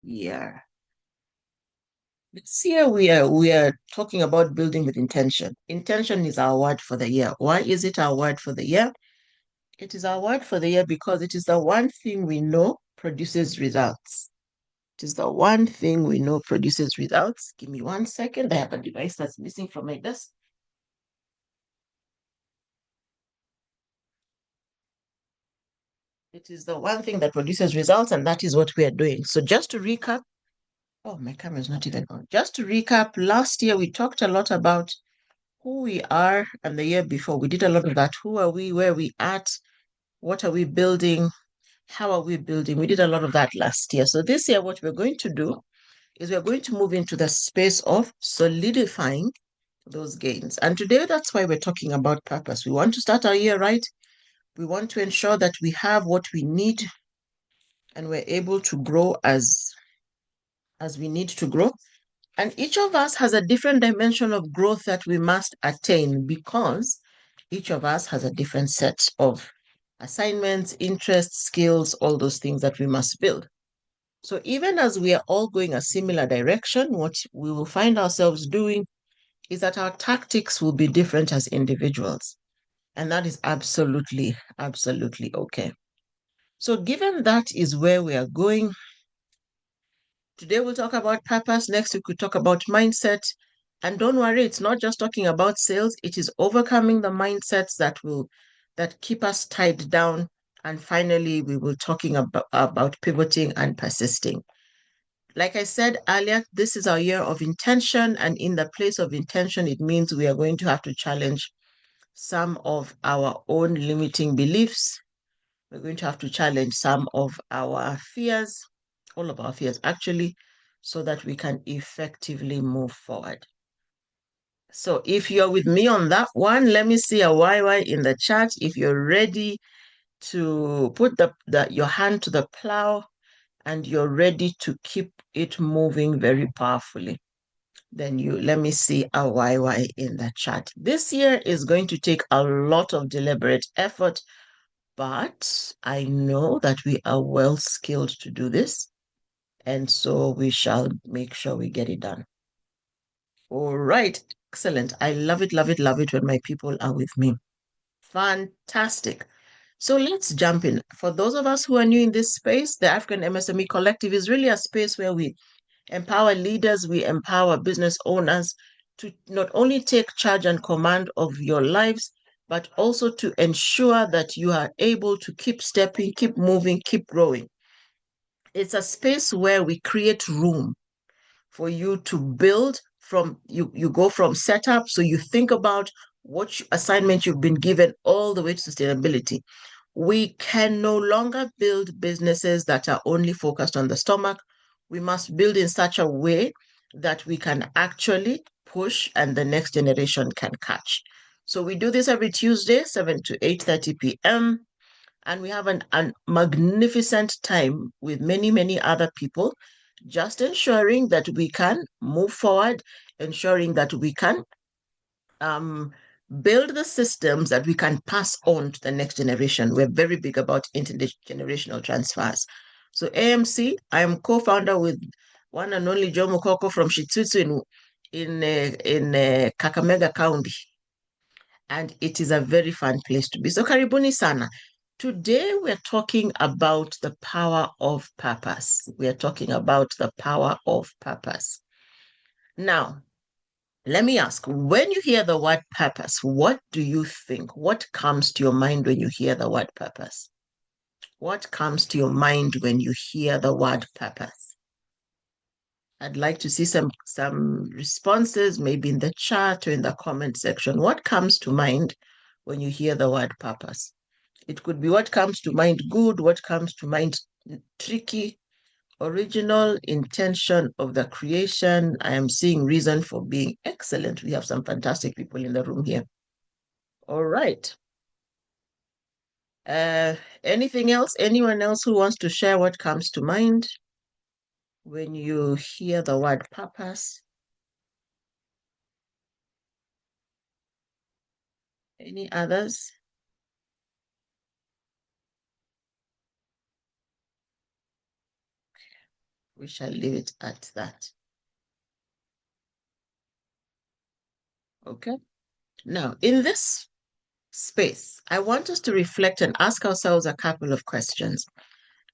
year. This year we are talking about building with intention. Intention is our word for the year. Why is it our word for the year? It is our word for the year because it is the one thing we know produces results. It is the one thing we know produces results. Give me 1 second. I have a device that's missing from my desk. It is the one thing that produces results, and that is what we are doing. So just to recap, oh, my camera is not even on. Just to recap, last year we talked a lot about who we are, and the year before we did a lot of that. Who are we? Where are we at? What are we building? How are we building? We did a lot of that last year. So this year, what we're going to do is we're going to move into the space of solidifying those gains. And today, that's why we're talking about purpose. We want to start our year right. We want to ensure that we have what we need and we're able to grow as we need to grow. And each of us has a different dimension of growth that we must attain because each of us has a different set of assignments, interests, skills, all those things that we must build. So even as we are all going a similar direction, what we will find ourselves doing is that our tactics will be different as individuals. And that is absolutely, absolutely okay. So given that is where we are going, today we'll talk about purpose. Next week we'll talk about mindset. And don't worry, it's not just talking about sales, it is overcoming the mindsets that keep us tied down. And finally, we will talking about pivoting and persisting. Like I said earlier, this is our year of intention. And in the place of intention, it means we are going to have to challenge some of our own limiting beliefs. We're going to have to challenge some of our fears, all of our fears actually, so that we can effectively move forward. So if you're with me on that one, let me see a YY in the chat. If you're ready to put your hand to the plow and you're ready to keep it moving very powerfully, then you let me see a YY in the chat. This year is going to take a lot of deliberate effort, but I know that we are well skilled to do this. And so we shall make sure we get it done. All right. Excellent. I love it, love it, love it when my people are with me. Fantastic. So let's jump in. For those of us who are new in this space, the African MSME Collective is really a space where we empower leaders, we empower business owners to not only take charge and command of your lives, but also to ensure that you are able to keep stepping, keep moving, keep growing. It's a space where we create room for you to build from you go from setup. So you think about what assignment you've been given all the way to sustainability. We can no longer build businesses that are only focused on the stomach. We must build in such a way that we can actually push and the next generation can catch. So we do this every Tuesday, 7 to 8:30 p.m. And we have an magnificent time with many, many other people, just ensuring that we can move forward, ensuring that we can um, build the systems that we can pass on to the next generation. We're very big about intergenerational transfers. So AMC, I am co-founder with one and only Joe Mukoko from Shitsutsu in Kakamega County. And it is a very fun place to be. So karibuni sana. Today we're talking about the power of purpose. We're talking about the power of purpose. Now, let me ask, when you hear the word purpose, what do you think? What comes to your mind when you hear the word purpose? What comes to your mind when you hear the word purpose? I'd like to see some responses, maybe in the chat or in the comment section. What comes to mind when you hear the word purpose? It could be what comes to mind good, what comes to mind tricky, original intention of the creation. I am seeing reason for being excellent. We have some fantastic people in the room here. All right. Anything else? Anyone else who wants to share what comes to mind when you hear the word purpose? Any others? We shall leave it at that. Okay. Now, in this space, I want us to reflect and ask ourselves a couple of questions.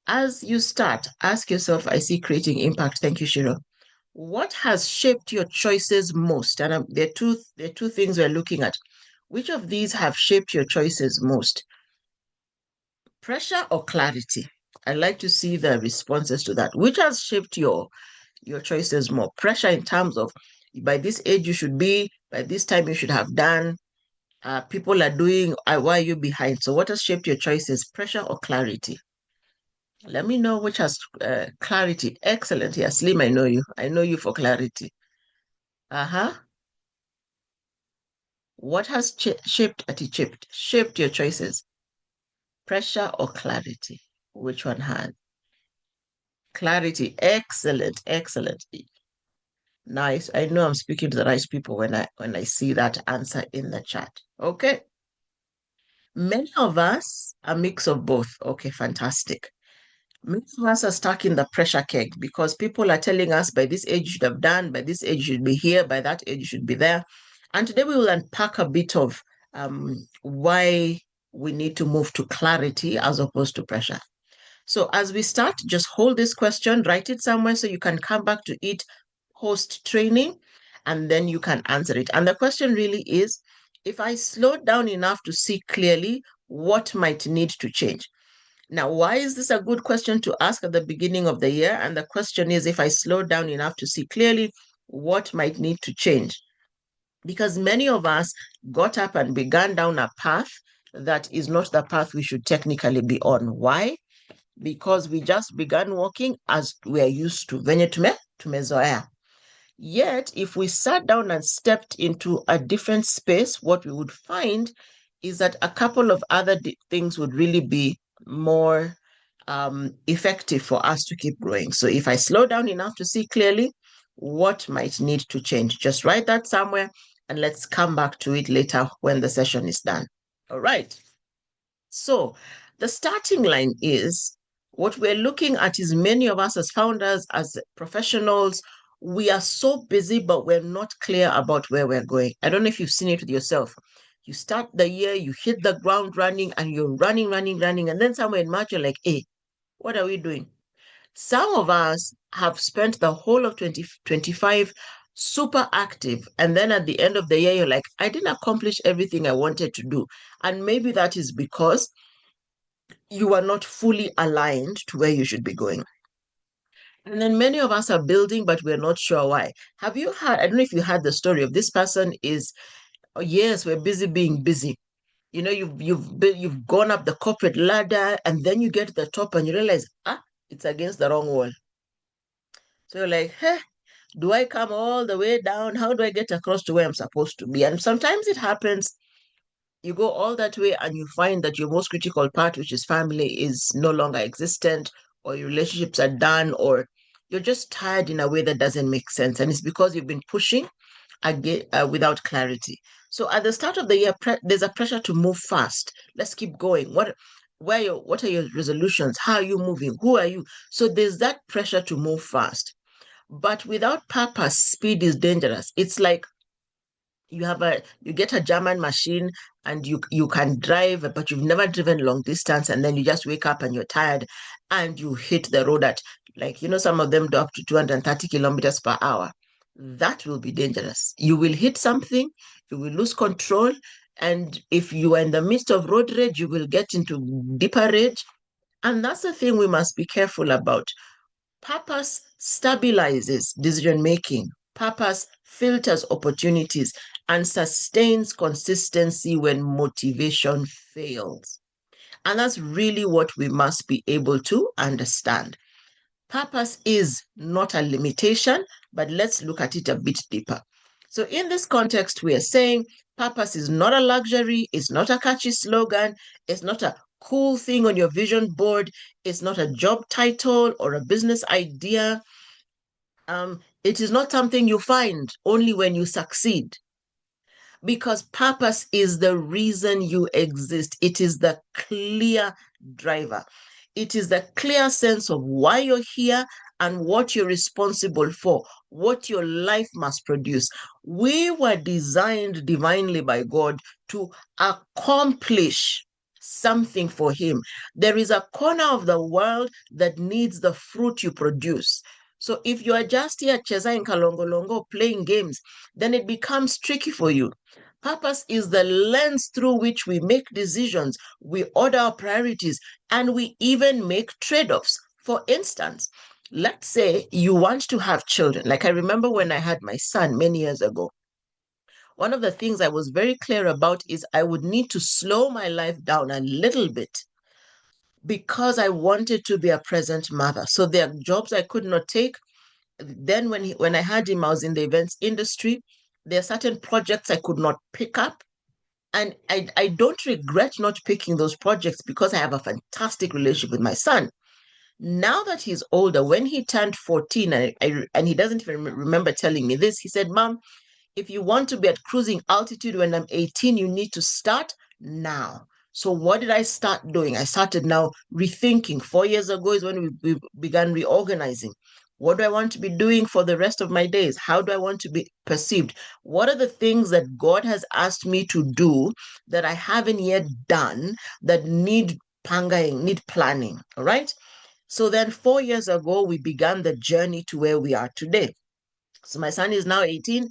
As you start, ask yourself, I see creating impact. Thank you, Shiro. What has shaped your choices most? And there are two things we're looking at. Which of these have shaped your choices most? Pressure or clarity? I'd like to see the responses to that. Which has shaped your choices more? Pressure in terms of by this age you should be, by this time you should have done. People are doing, why are you behind? So what has shaped your choices? Pressure or clarity? Let me know which has clarity. Excellent. Yeah, Slim, I know you. I know you for clarity. Uh-huh. What has shaped your choices? Pressure or clarity? Which one had? Clarity. Excellent. Excellent. Nice. I know I'm speaking to the right people when I see that answer in the chat. Okay. Many of us, a mix of both. Okay, fantastic. Many of us are stuck in the pressure keg because people are telling us by this age you should have done, by this age you should be here, by that age you should be there. And today we will unpack a bit of why we need to move to clarity as opposed to pressure. So as we start, just hold this question, write it somewhere so you can come back to it post training, and then you can answer it. And the question really is, if I slow down enough to see clearly, what might need to change? Now, why is this a good question to ask at the beginning of the year? And the question is, if I slow down enough to see clearly, what might need to change? Because many of us got up and began down a path that is not the path we should technically be on. Why? Because we just began walking as we are used to. Venye tumezoea. Yet, if we sat down and stepped into a different space, what we would find is that a couple of other things would really be more effective for us to keep growing. So, if I slow down enough to see clearly, what might need to change? Just write that somewhere and let's come back to it later when the session is done. All right. So, the starting line is what we're looking at is many of us as founders, as professionals, we are so busy, but we're not clear about where we're going. I don't know if you've seen it with yourself. You start the year, you hit the ground running, and you're running, running, running. And then somewhere in March, you're like, hey, what are we doing? Some of us have spent the whole of 2025 super active. And then at the end of the year, you're like, I didn't accomplish everything I wanted to do. And maybe that is because you are not fully aligned to where you should be going. And then many of us are building, but we're not sure why. Have you had, I don't know if you had the story of this person is, oh, yes, we're busy being busy. You know, you've gone up the corporate ladder and then you get to the top and you realize, it's against the wrong wall. So you're like, hey, do I come all the way down? How do I get across to where I'm supposed to be? And sometimes it happens you go all that way and you find that your most critical part, which is family, is no longer existent, or your relationships are done, or you're just tired in a way that doesn't make sense. And it's because you've been pushing again without clarity. So at the start of the year, there's a pressure to move fast. Let's keep going. What are your resolutions? How are you moving? Who are you? So there's that pressure to move fast. But without purpose, speed is dangerous. It's like you get a German machine and you can drive, but you've never driven long distance, and then you just wake up and you're tired and you hit the road at some of them do up to 230 kilometers per hour. That will be dangerous. You will hit something, you will lose control, and if you are in the midst of road rage, you will get into deeper rage. And that's the thing we must be careful about. Purpose stabilizes decision making. Purpose filters opportunities and sustains consistency when motivation fails. And that's really what we must be able to understand. Purpose is not a limitation, but let's look at it a bit deeper. So, in this context, we are saying purpose is not a luxury, it's not a catchy slogan, it's not a cool thing on your vision board, it's not a job title or a business idea. It is not something you find only when you succeed, because purpose is the reason you exist. It is the clear driver. It is the clear sense of why you're here and what you're responsible for, what your life must produce. We were designed divinely by God to accomplish something for Him. There is a corner of the world that needs the fruit you produce. So if you are just here chezaing kalongolongo, playing games, then it becomes tricky for you. Purpose is the lens through which we make decisions, we order our priorities, and we even make trade offs. For instance, let's say you want to have children. Like I remember when I had my son many years ago, one of the things I was very clear about is I would need to slow my life down a little bit because I wanted to be a present mother. So there are jobs I could not take. Then when I had him, I was in the events industry. There are certain projects I could not pick up. And I don't regret not picking those projects because I have a fantastic relationship with my son. Now that he's older, when he turned 14, and he doesn't even remember telling me this, he said, Mom, if you want to be at cruising altitude when I'm 18, you need to start now. So what did I start doing? I started now rethinking. 4 years ago is when we began reorganizing. What do I want to be doing for the rest of my days? How do I want to be perceived? What are the things that God has asked me to do that I haven't yet done that need pangaing, need planning? All right. So then 4 years ago, we began the journey to where we are today. So my son is now 18,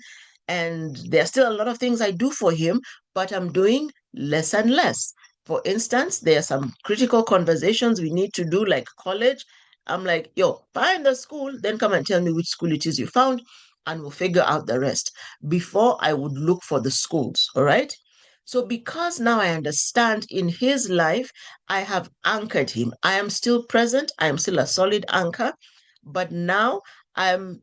and there are still a lot of things I do for him, but I'm doing less and less. For instance, there are some critical conversations we need to do, like college. I'm like, yo, find the school, then come and tell me which school it is you found, and we'll figure out the rest. Before I would look for the schools, all right? So because now I understand in his life, I have anchored him. I am still present. I am still a solid anchor, but now I'm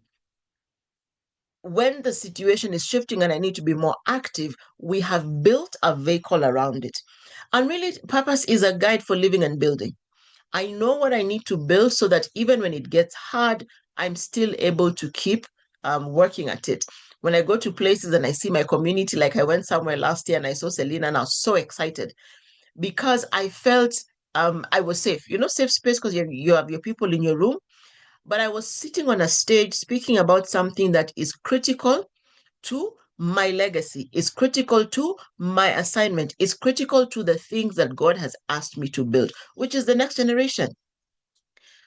when the situation is shifting and I need to be more active, we have built a vehicle around it. And really, purpose is a guide for living and building. I know what I need to build so that even when it gets hard, I'm still able to keep working at it. When I go to places and I see my community, like I went somewhere last year and I saw Selena, and I was so excited because I felt I was safe. You know, safe space because you have your people in your room. But I was sitting on a stage speaking about something that is critical to my legacy, is critical to my assignment, is critical to the things that God has asked me to build, which is the next generation.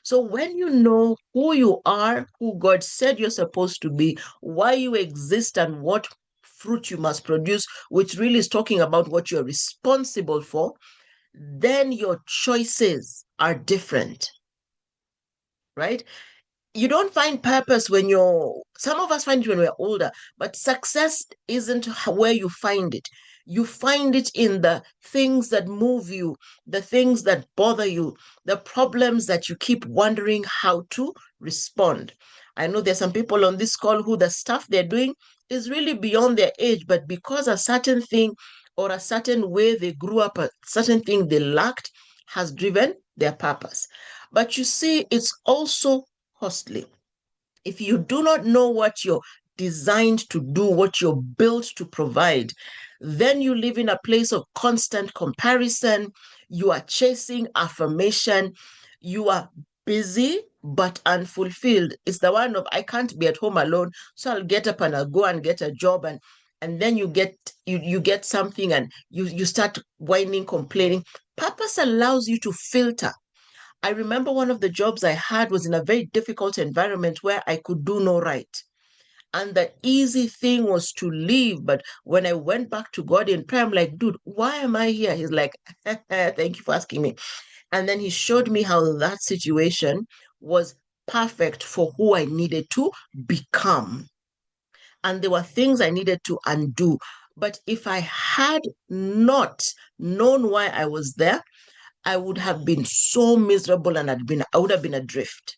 So when you know who you are, who God said you're supposed to be, why you exist, and what fruit you must produce, which really is talking about what you're responsible for, then your choices are different, right? You don't find purpose when some of us find it when we're older, but success isn't where you find it. You find it in the things that move you, the things that bother you, the problems that you keep wondering how to respond. I know there's some people on this call who the stuff they're doing is really beyond their age, but because a certain thing or a certain way they grew up, a certain thing they lacked has driven their purpose. But you see, it's also costly. If you do not know what you're designed to do, what you're built to provide, then you live in a place of constant comparison. You are chasing affirmation. You are busy but unfulfilled. It's the one of I can't be at home alone, so I'll get up and I'll go and get a job, and then you get something and you start whining, complaining. Purpose allows you to filter. I remember one of the jobs I had was in a very difficult environment where I could do no right. And the easy thing was to leave. But when I went back to God in prayer, I'm like, dude, why am I here? He's like, thank you for asking me. And then he showed me how that situation was perfect for who I needed to become. And there were things I needed to undo. But if I had not known why I was there, I would have been so miserable and I would have been adrift.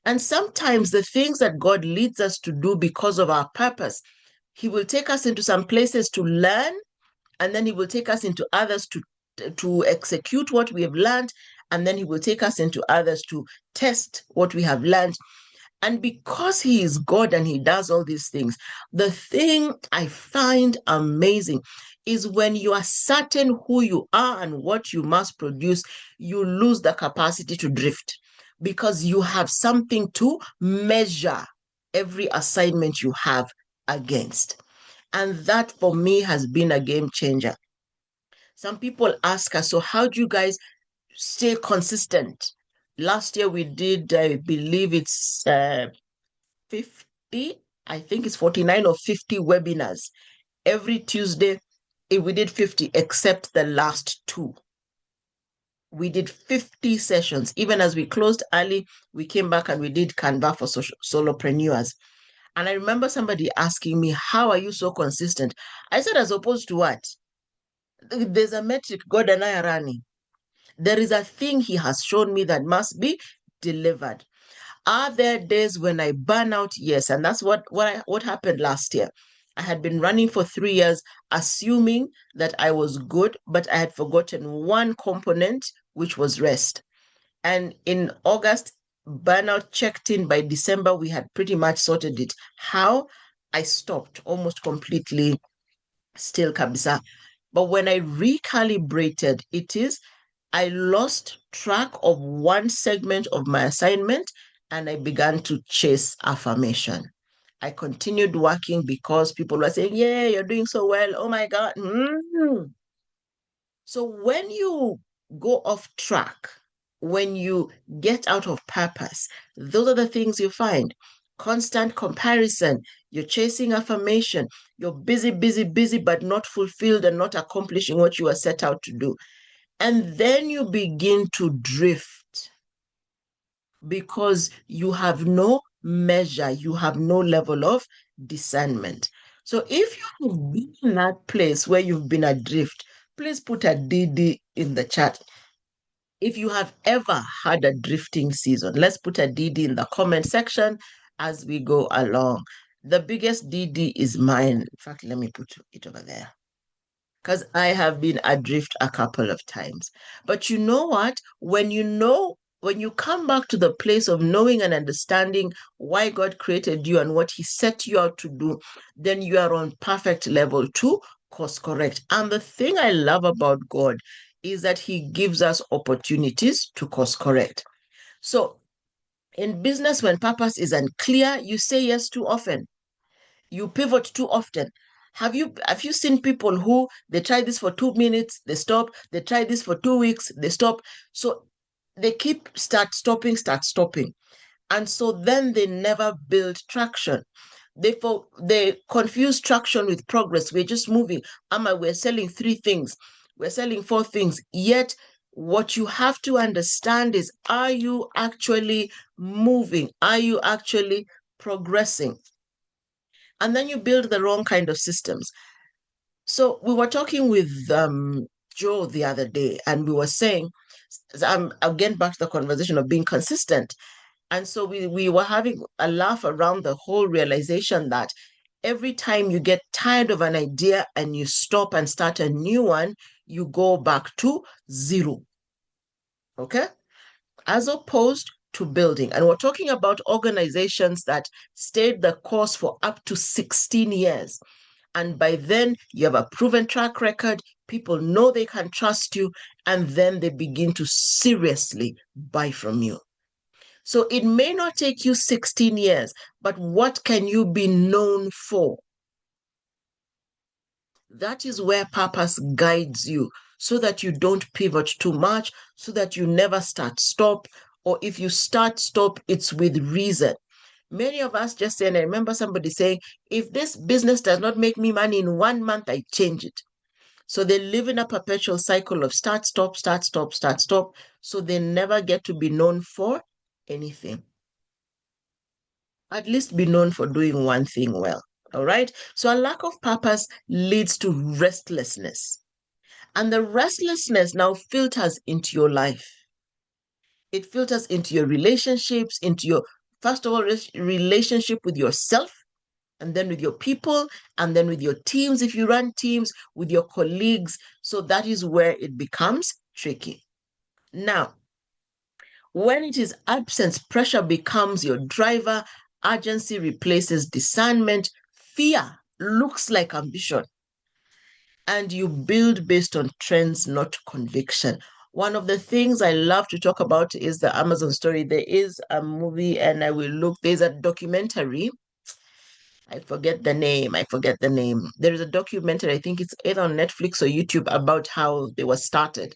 And sometimes the things that God leads us to do because of our purpose, He will take us into some places to learn, and then He will take us into others to execute what we have learned, and then He will take us into others to test what we have learned. And because He is God and He does all these things, the thing I find amazing is when you are certain who you are and what you must produce, you lose the capacity to drift. because you have something to measure every assignment you have against. And that for me has been a game changer. Some people ask us, so how do you guys stay consistent? Last year we did, I believe it's 50, I think it's 49 or 50 webinars. Every Tuesday, we did 50, except the last two. We did 50 sessions. Even as we closed early, we came back and we did Canva for solopreneurs. And I remember somebody asking me, how are you so consistent? I said, as opposed to what? There's a metric God and I are running. There is a thing he has shown me that must be delivered. Are there days when I burn out? Yes. And that's what happened last year. I had been running for 3 years, assuming that I was good, but I had forgotten one component, which was rest. And in August, burnout checked in. By December, we had pretty much sorted it. How? I stopped almost completely still kabisa. But when I recalibrated, I lost track of one segment of my assignment and I began to chase affirmation. I continued working because people were saying, yeah, you're doing so well. Oh my God. So when you go off track, when you get out of purpose, those are the things you find. Constant comparison, you're chasing affirmation, you're busy, busy, busy, but not fulfilled and not accomplishing what you were set out to do. And then you begin to drift because you have no measure, you have no level of discernment. So if you've been in that place where you've been adrift, please put a DD in the chat. If you have ever had a drifting season, let's put a DD in the comment section as we go along. The biggest DD is mine. In fact, let me put it over there because I have been adrift a couple of times. But you know what? When you come back to the place of knowing and understanding why God created you and what He set you out to do, then you are on perfect level to course correct. And the thing I love about God is that He gives us opportunities to course correct. So in business, when purpose is unclear, you say yes too often. You pivot too often. Have you seen people who they try this for 2 minutes, they stop, they try this for 2 weeks, they stop. So they keep start stopping. And so then they never build traction. They confuse traction with progress. We're just moving. We're selling 3 things, we're selling 4 things. Yet what you have to understand is, are you actually moving? Are you actually progressing? And then you build the wrong kind of systems. So we were talking with Joe the other day, and we were saying, again, back to the conversation of being consistent. And so we were having a laugh around the whole realization that every time you get tired of an idea and you stop and start a new one, you go back to zero. Okay? As opposed to building. And we're talking about organizations that stayed the course for up to 16 years. And by then, you have a proven track record. People know they can trust you. And then they begin to seriously buy from you. So it may not take you 16 years, but what can you be known for? That is where purpose guides you so that you don't pivot too much, so that you never stop, or if you stop, it's with reason. Many of us just say, and I remember somebody saying, if this business does not make me money in 1 month, I change it. So they live in a perpetual cycle of start, stop, start, stop, start, stop. So they never get to be known for anything. At least be known for doing one thing well. All right. So a lack of purpose leads to restlessness. And the restlessness now filters into your life. It filters into your relationships, into your, first of all, relationship with yourself, and then with your people, and then with your teams, if you run teams, with your colleagues. So that is where it becomes tricky. Now, when it is absence, pressure becomes your driver, urgency replaces discernment, fear looks like ambition, and you build based on trends, not conviction. One of the things I love to talk about is the Amazon story. There is a movie, and I will look, there's a documentary. I forget the name. I forget the name. There is a documentary, I think it's either on Netflix or YouTube, about how they were started.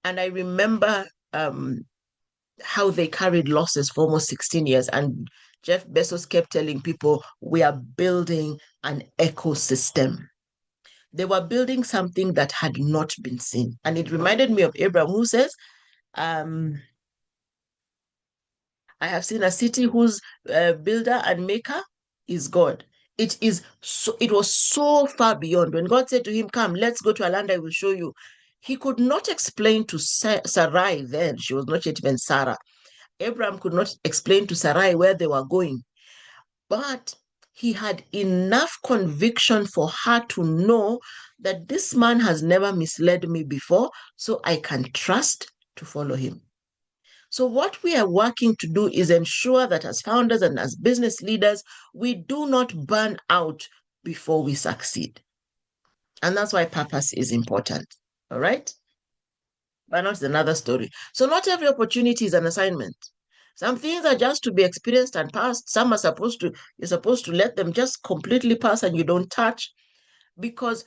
And I remember how they carried losses for almost 16 years. And Jeff Bezos kept telling people, we are building an ecosystem. They were building something that had not been seen. And it reminded me of Abraham, who says, um, I have seen a city whose builder and maker is God. It was so far beyond. When God said to him, come, let's go to a land I will show you. He could not explain to Sarai then, she was not yet even Sarah. Abraham could not explain to Sarai where they were going, but he had enough conviction for her to know that this man has never misled me before, so I can trust to follow him. So, what we are working to do is ensure that as founders and as business leaders, we do not burn out before we succeed. And that's why purpose is important. All right? But not another story. So, not every opportunity is an assignment. Some things are just to be experienced and passed. Some are you're supposed to let them just completely pass and you don't touch. Because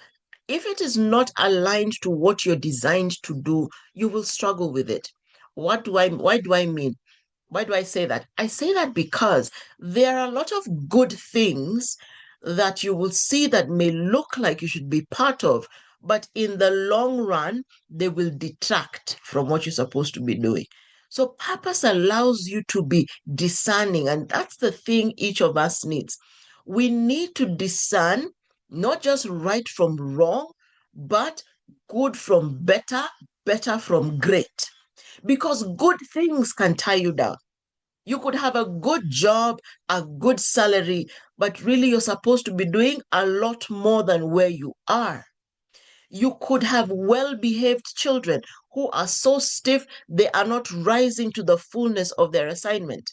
if it is not aligned to what you're designed to do, you will struggle with it. Why do I mean? Why do I say that? I say that because there are a lot of good things that you will see that may look like you should be part of, but in the long run, they will detract from what you're supposed to be doing. So, purpose allows you to be discerning, and that's the thing each of us needs. We need to discern not just right from wrong, but good from better, better from great. Because good things can tie you down. You could have a good job, a good salary, but really you're supposed to be doing a lot more than where you are. You could have well behaved children who are so stiff, they are not rising to the fullness of their assignment.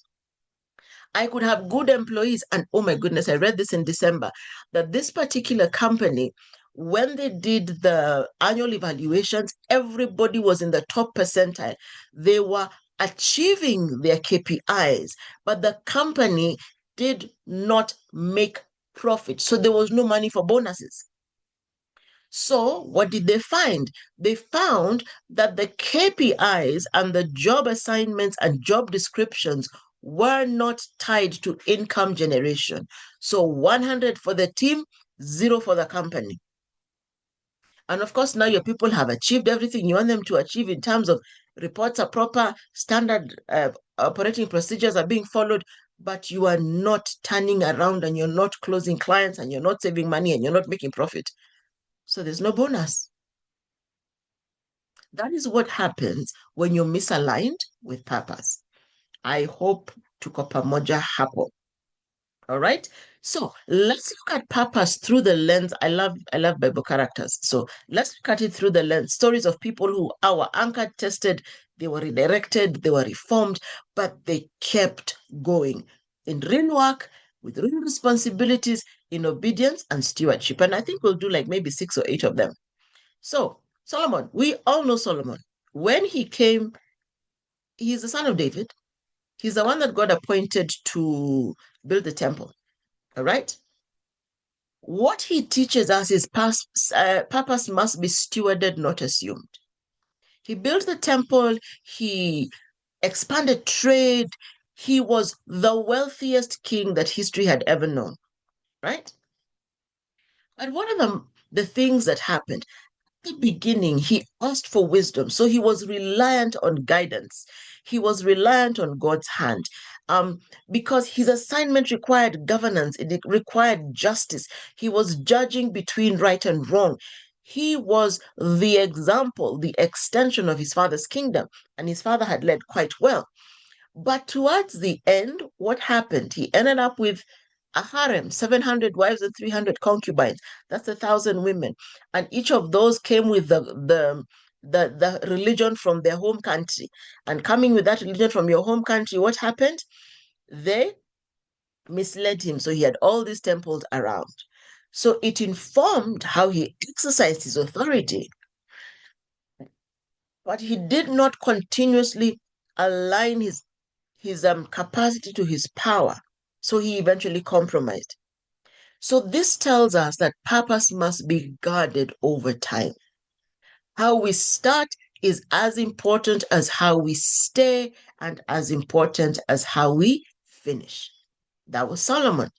I could have good employees. And oh my goodness, I read this in December that this particular company, when they did the annual evaluations, everybody was in the top percentile. They were achieving their KPIs, but the company did not make profit. So there was no money for bonuses. So, what did they find? They found that the KPIs and the job assignments and job descriptions were not tied to income generation. So, 100 for the team, 0 for the company. And of course, now your people have achieved everything you want them to achieve in terms of reports are proper, standard operating procedures are being followed, but you are not turning around and you're not closing clients and you're not saving money and you're not making profit. So there's no bonus. That is what happens when you're misaligned with purpose. I hope tuko pamoja hapo. All right. So let's look at purpose through the lens. I love Bible characters. So let's look at it through the lens. Stories of people who were anchored, tested, they were redirected, they were reformed, but they kept going in real work with real responsibilities in obedience and stewardship. And I think we'll do like maybe 6 or 8 of them. So Solomon, we all know Solomon. When he came, he's the son of David. He's the one that God appointed to build the temple. All right. What he teaches us is purpose must be stewarded, not assumed. He built the temple, he expanded trade, he was the wealthiest king that history had ever known, right? But one of the things that happened, the beginning, he asked for wisdom. So he was reliant on guidance. He was reliant on God's hand. Because his assignment required governance, it required justice. He was judging between right and wrong. He was the example, the extension of his father's kingdom, and his father had led quite well. But towards the end, what happened? He ended up with a harem, 700 wives and 300 concubines. That's 1,000 women. And each of those came with the religion from their home country. And coming with that religion from your home country, what happened? They misled him. So he had all these temples around. So it informed how he exercised his authority. but he did not continuously align his capacity to his power. So he eventually compromised. So this tells us that purpose must be guarded over time. How we start is as important as how we stay and as important as how we finish. That was Solomon.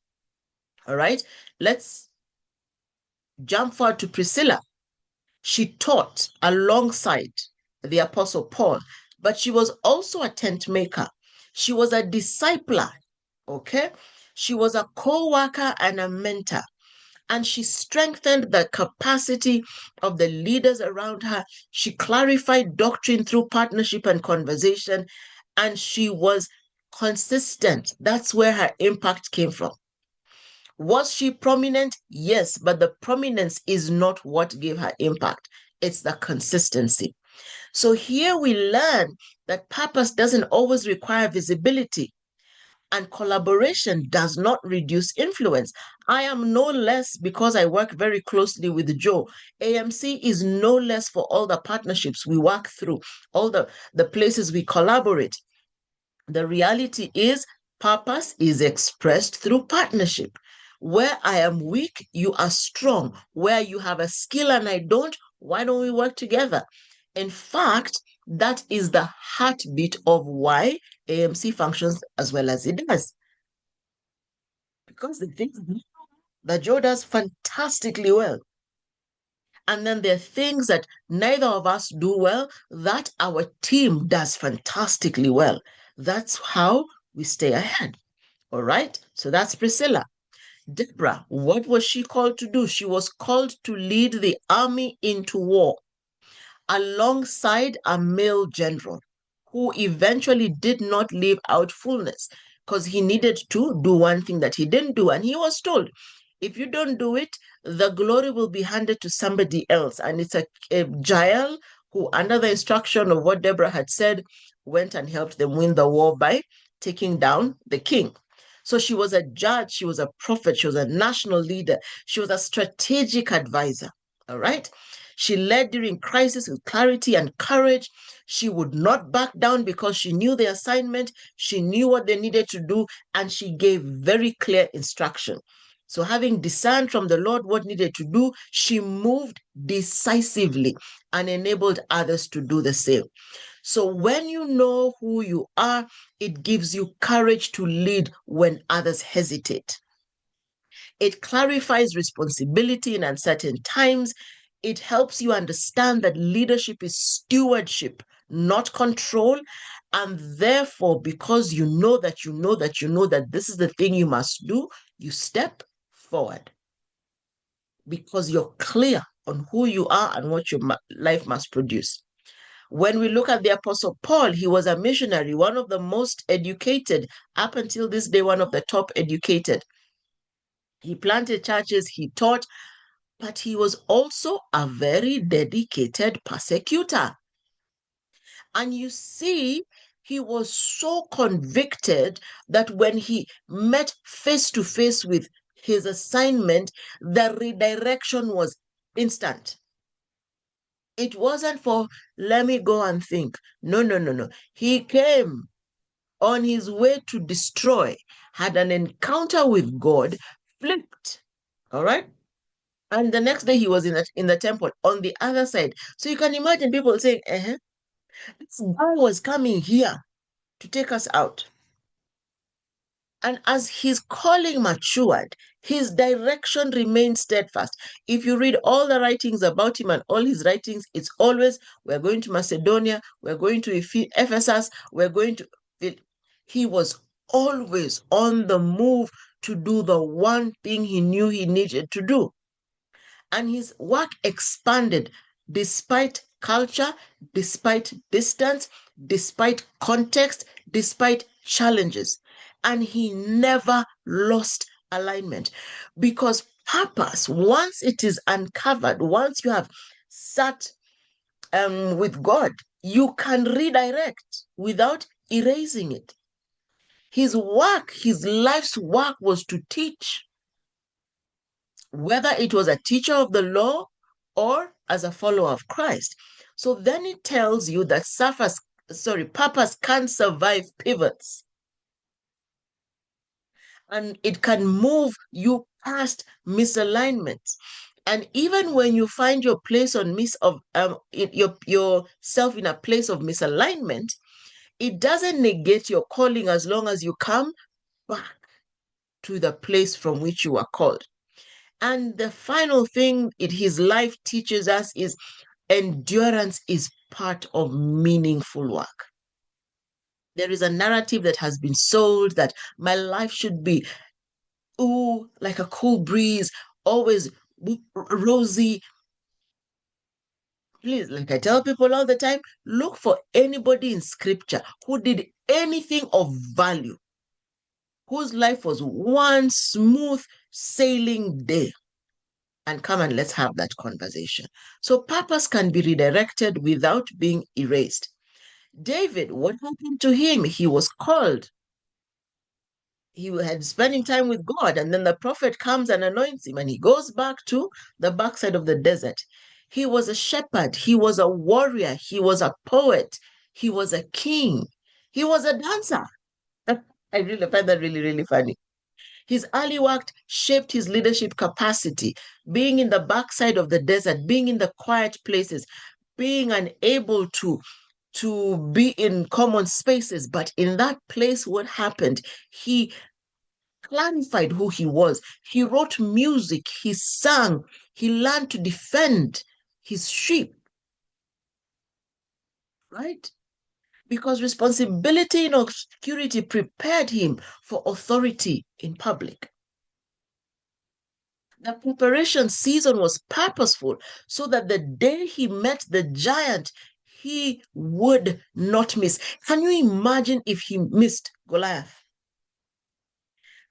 All right, let's jump forward to Priscilla. She taught alongside the Apostle Paul, but she was also a tent maker. She was a discipler, okay? She was a co-worker and a mentor. And she strengthened the capacity of the leaders around her. She clarified doctrine through partnership and conversation, and she was consistent. That's where her impact came from. Was she prominent? Yes, but the prominence is not what gave her impact. It's the consistency. So here we learn that purpose doesn't always require visibility, and collaboration does not reduce influence. I am no less because I work very closely with Joe. AMC is no less for all the partnerships we work through, all the places we collaborate. The reality is purpose is expressed through partnership. Where I am weak, you are strong. Where you have a skill and I don't, why don't we work together? In fact, that is the heartbeat of why AMC functions as well as it does. Because the things that Joe does fantastically well. And then there are things that neither of us do well that our team does fantastically well. That's how we stay ahead. All right. So that's Priscilla. Deborah, what was she called to do? She was called to lead the army into war alongside a male general who eventually did not live out fullness because he needed to do one thing that he didn't do. And he was told, if you don't do it, the glory will be handed to somebody else. And it's a Jael who, under the instruction of what Deborah had said, went and helped them win the war by taking down the king. So she was a judge, she was a prophet, she was a national leader, she was a strategic advisor. All right. She led during crisis with clarity and courage. She would not back down because she knew the assignment, she knew what they needed to do, and she gave very clear instruction. So, having discerned from the Lord what needed to do, she moved decisively and enabled others to do the same. So, when you know who you are, it gives you courage to lead when others hesitate. It clarifies responsibility in uncertain times. It helps you understand that leadership is stewardship, not control. And therefore, because you know that you know that you know that this is the thing you must do, you step forward because you're clear on who you are and what your life must produce. When we look at the Apostle Paul, he was a missionary, one of the most educated, up until this day, one of the top educated. He planted churches, he taught, but he was also a very dedicated persecutor. And you see, he was so convicted that when he met face to face with his assignment, the redirection was instant. It wasn't for, let me go and think. No, no, no, no. He came on his way to destroy, had an encounter with God, flipped. All right. And the next day he was in the temple on the other side. So you can imagine people saying, this guy was coming here to take us out. And as his calling matured, his direction remained steadfast. If you read all the writings about him and all his writings, it's always, we're going to Macedonia, we're going to Ephesus, we're going to. He was always on the move to do the one thing he knew he needed to do. And his work expanded despite culture, despite distance, despite context, despite challenges. And he never lost alignment because purpose, once it is uncovered, once you have sat with God, you can redirect without erasing it. His work, his life's work was to teach, whether it was a teacher of the law or as a follower of Christ. So then it tells you that purpose can survive pivots, and it can move you past misalignments. And even when you find your place on yourself in a place of misalignment, it doesn't negate your calling as long as you come back to the place from which you are called. And the final thing his life teaches us is endurance is part of meaningful work. There is a narrative that has been sold that my life should be, ooh, like a cool breeze, always rosy. Please, like I tell people all the time, look for anybody in scripture who did anything of value, whose life was one smooth sailing day, and come and let's have that conversation. So purpose can be redirected without being erased. David, what happened to him? He was called. He had spending time with God, and then the prophet comes and anoints him, and he goes back to the backside of the desert. He was a shepherd, he was a warrior, he was a poet, he was a king, he was a dancer. I really find that really, really funny. His early work shaped his leadership capacity, being in the backside of the desert, being in the quiet places, being unable to be in common spaces. But in that place, what happened? He clarified who he was. He wrote music, he sang, he learned to defend his sheep, right? Because responsibility in obscurity prepared him for authority in public. The preparation season was purposeful so that the day he met the giant, he would not miss. Can you imagine if he missed Goliath?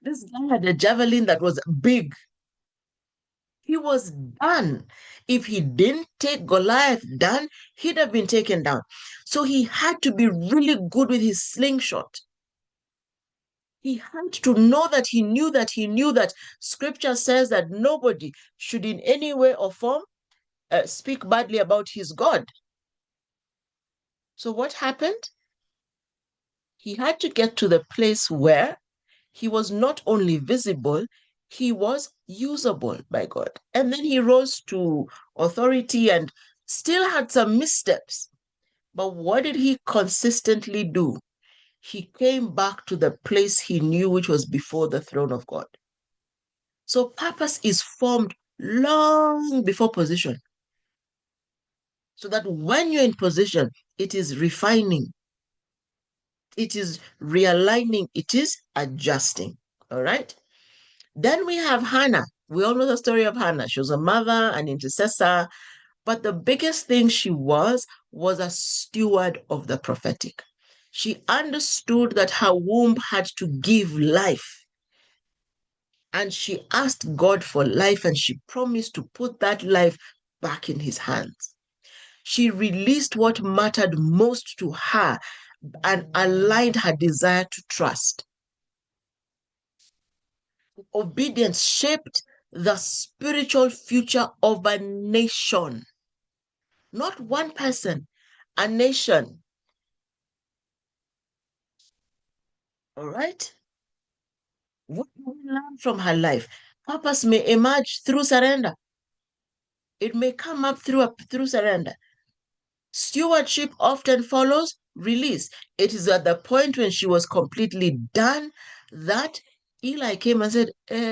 This guy had a javelin that was big. He was done. If he didn't take Goliath down, he'd have been taken down. So he had to be really good with his slingshot. He had to know that he knew that he knew that scripture says that nobody should in any way or form speak badly about his God. So what happened? He had to get to the place where he was not only visible, he was usable by God. And then he rose to authority and still had some missteps. But what did he consistently do? He came back to the place he knew, which was before the throne of God. So purpose is formed long before position. So that when you're in position, it is refining, it is realigning, it is adjusting. All right. Then we have Hannah. We all know the story of Hannah. She was a mother, an intercessor, but the biggest thing she was a steward of the prophetic. She understood that her womb had to give life. And she asked God for life, and she promised to put that life back in his hands. She released what mattered most to her and aligned her desire to trust. Obedience shaped the spiritual future of a nation. Not one person, a nation. All right? What do we learn from her life? Purpose may emerge through surrender. It may come up through surrender. Stewardship often follows release. It is at the point when she was completely done that Eli came and said,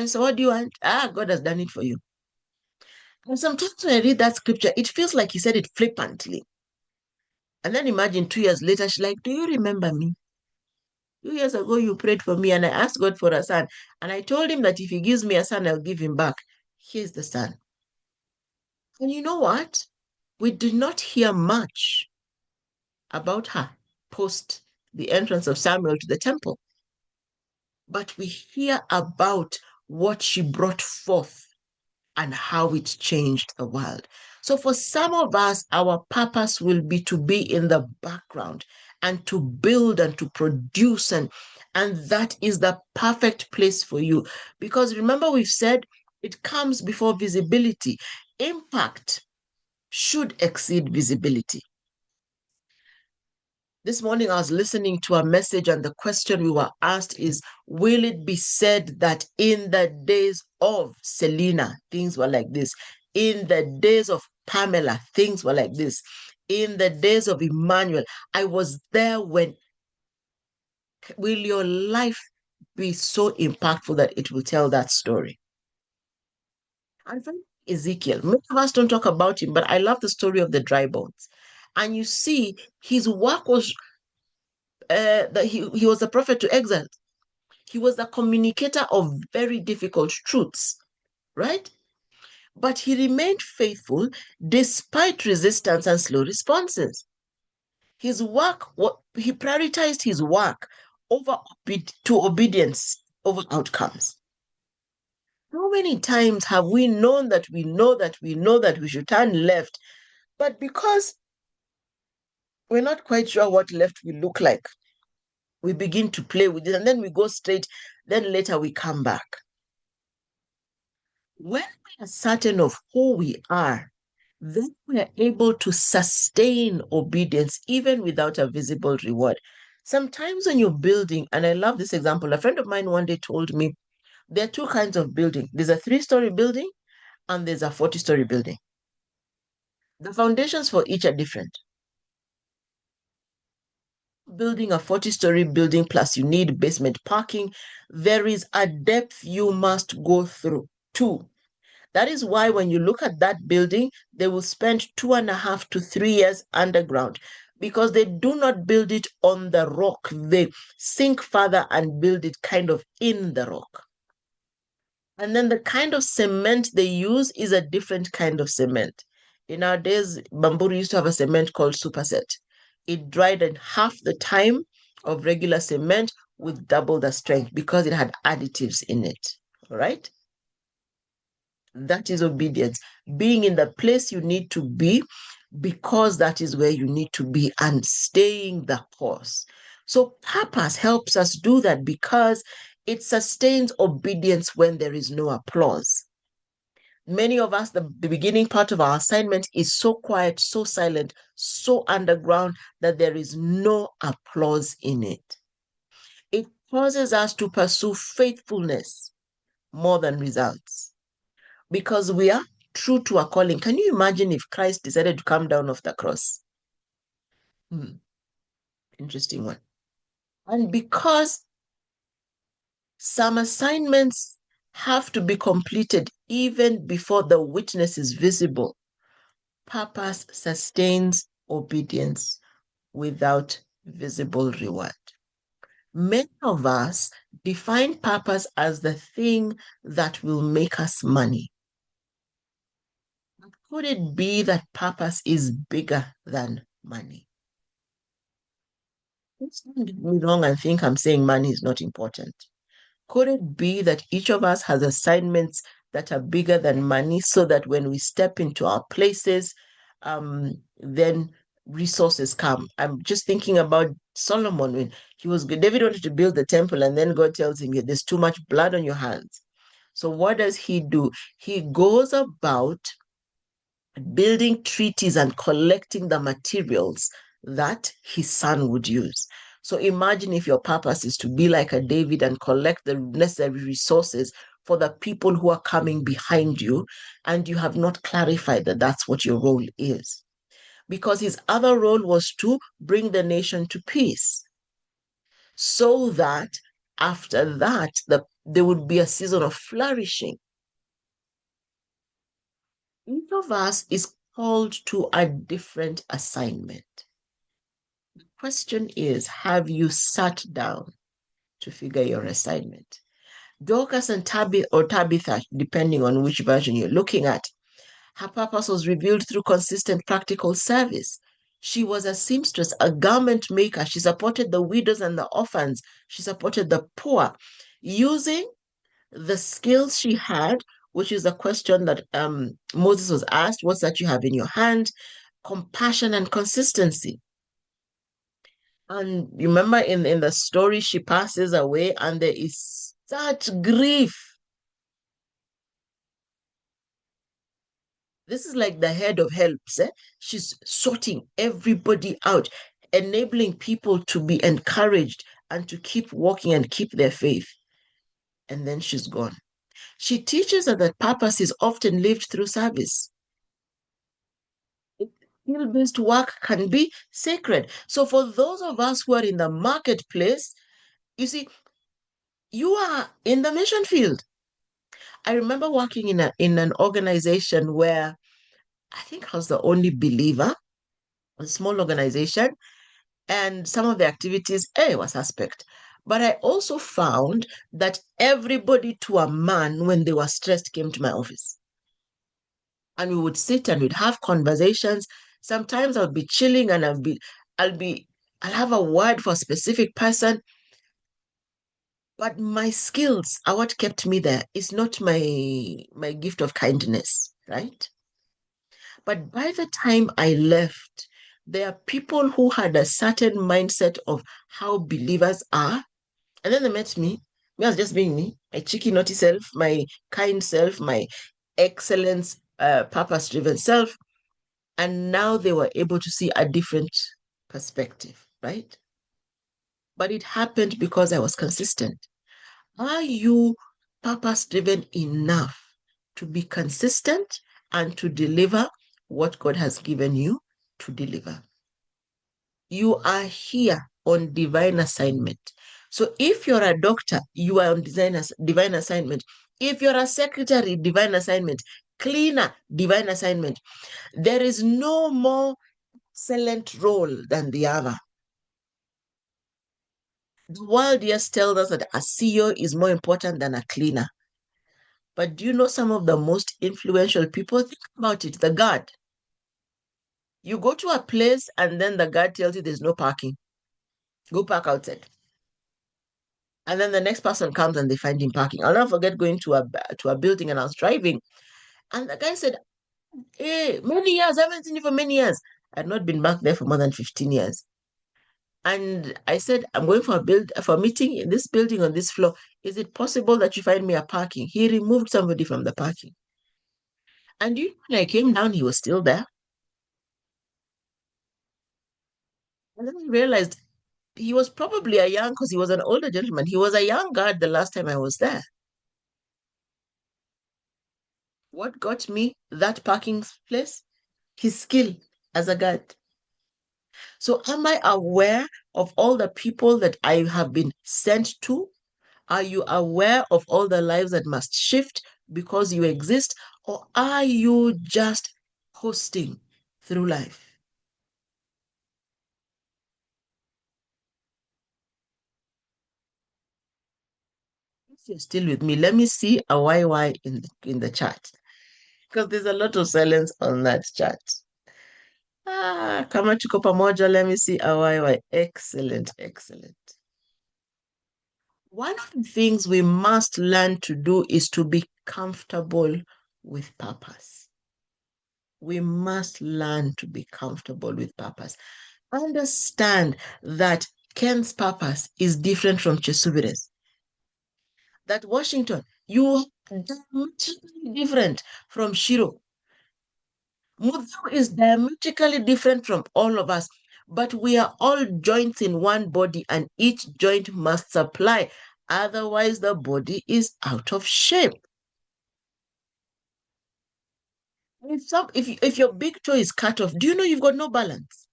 so what do you want? God has done it for you. And sometimes when I read that scripture, it feels like he said it flippantly. And then imagine 2 years later, she's like, do you remember me? 2 years ago, you prayed for me and I asked God for a son. And I told him that if he gives me a son, I'll give him back. Here's the son. And you know what? We did not hear much about her post the entrance of Samuel to the temple. But we hear about what she brought forth and how it changed the world. So for some of us, our purpose will be to be in the background and to build and to produce, and that is the perfect place for you. Because remember, we've said it comes before visibility. Impact should exceed visibility. This morning I was listening to a message, and the question we were asked is, will it be said that in the days of Selena, things were like this? In the days of Pamela, things were like this. In the days of Emmanuel, I was there when. Will your life be so impactful that it will tell that story? And from Ezekiel, most of us don't talk about him, but I love the story of the dry bones. And you see, his work was that he was a prophet to exile. He was the communicator of very difficult truths, right? But he remained faithful despite resistance and slow responses. His work, he prioritized his work over to obedience over outcomes. How many times have we known that we know that we know that we should turn left, but because we're not quite sure what left will look like, we begin to play with it and then we go straight, then later we come back. When we are certain of who we are, then we are able to sustain obedience even without a visible reward. Sometimes when you're building, and I love this example, a friend of mine one day told me there are two kinds of building. There's a 3-story building and there's a 40-story building. The foundations for each are different. Building a 40-story building plus you need basement parking, there is a depth you must go through too. That is why when you look at that building, they will spend 2.5 to 3 years underground because they do not build it on the rock. They sink further and build it kind of in the rock. And then the kind of cement they use is a different kind of cement. In our days, Bamboo used to have a cement called Superset. It dried in half the time of regular cement with double the strength because it had additives in it. All right? That is obedience. Being in the place you need to be because that is where you need to be and staying the course. So purpose helps us do that because it sustains obedience when there is no applause. Many of us, the beginning part of our assignment is so quiet, so silent, so underground that there is no applause in it. It causes us to pursue faithfulness more than results because we are true to our calling. Can you imagine if Christ decided to come down off the cross? Interesting one. And because some assignments have to be completed even before the witness is visible, purpose sustains obedience without visible reward. Many of us define purpose as the thing that will make us money. But could it be that purpose is bigger than money? Don't get me wrong and think I'm saying money is not important. Could it be that each of us has assignments that are bigger than money so that when we step into our places, then resources come? I'm just thinking about Solomon when David wanted to build the temple, and then God tells him, there's too much blood on your hands. So what does he do? He goes about building treaties and collecting the materials that his son would use. So imagine if your purpose is to be like a David and collect the necessary resources for the people who are coming behind you, and you have not clarified that that's what your role is. Because his other role was to bring the nation to peace, so that after that, there would be a season of flourishing. Each of us is called to a different assignment. The question is, have you sat down to figure your assignment? Dorcas and Tabitha, depending on which version you're looking at, her purpose was revealed through consistent practical service. She was a seamstress, a garment maker. She supported the widows and the orphans. She supported the poor using the skills she had, which is a question that Moses was asked, what's that you have in your hand? Compassion and consistency. And you remember in the story, she passes away and there is such grief. This is like the head of helps. She's sorting everybody out. enabling people to be encouraged and to keep walking and keep their faith. And then she's gone. She teaches us that purpose is often lived through service. Skill-based work can be sacred. So for those of us who are in the marketplace, you see, you are in the mission field. I remember working in an organization where I think I was the only believer, a small organization, and some of the activities, were suspect. But I also found that everybody to a man, when they were stressed, came to my office. And we would sit and we'd have conversations. Sometimes I'll be chilling and I'll be, I'll have a word for a specific person, but my skills are what kept me there. It's not my gift of kindness, right? But by the time I left, there are people who had a certain mindset of how believers are. And then they met me. Me, I was just being me, my cheeky, naughty self, my kind self, my excellence, purpose driven self. And now they were able to see a different perspective, right? But it happened because I was consistent. Are you purpose driven enough to be consistent and to deliver what God has given you to deliver? You are here on divine assignment. So if you're a doctor, you are on divine assignment. If you're a secretary, divine assignment. Cleaner, divine assignment. There is no more excellent role than the other. The world, yes, tells us that a CEO is more important than a cleaner. But do you know some of the most influential people? Think about it. The guard. You go to a place and then the guard tells you there's no parking. Go park outside. And then the next person comes and they find him parking. I'll never forget going to a building and I was driving. And the guy said, hey, many years, I haven't seen you for many years. I had not been back there for more than 15 years. And I said, I'm going for a meeting in this building on this floor. Is it possible that you find me a parking? He removed somebody from the parking. And when I came down, he was still there. And then I realized he was probably because he was an older gentleman. He was a young guard the last time I was there. What got me that parking place? His skill as a guard. So am I aware of all the people that I have been sent to? Are you aware of all the lives that must shift because you exist? Or are you just coasting through life? If you're still with me, let me see a YY in the chat because there's a lot of silence on that chat. Kama tuko pamoja, let me see a YY. Excellent, excellent. One of the things we must learn to do is to be comfortable with purpose. We must learn to be comfortable with purpose. Understand that Ken's purpose is different from Chesubire's. That Washington, you are diametrically different from Shiro. Mudhu is diametrically different from all of us, but we are all joints in one body and each joint must supply. Otherwise, the body is out of shape. If your big toe is cut off, do you know you've got no balance?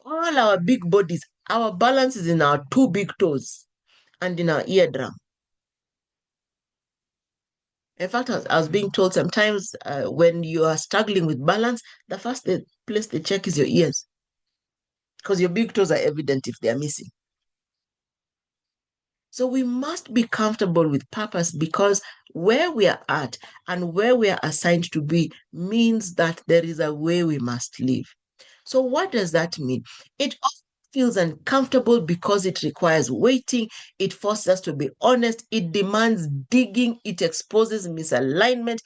All our big bodies, our balance is in our two big toes and in our eardrum. In fact, I was being told sometimes when you are struggling with balance, the first place they check is your ears because your big toes are evident if they are missing. So we must be comfortable with purpose because where we are at and where we are assigned to be means that there is a way we must live. So what does that mean? It often feels uncomfortable because it requires waiting. It forces us to be honest. It demands digging. It exposes misalignment.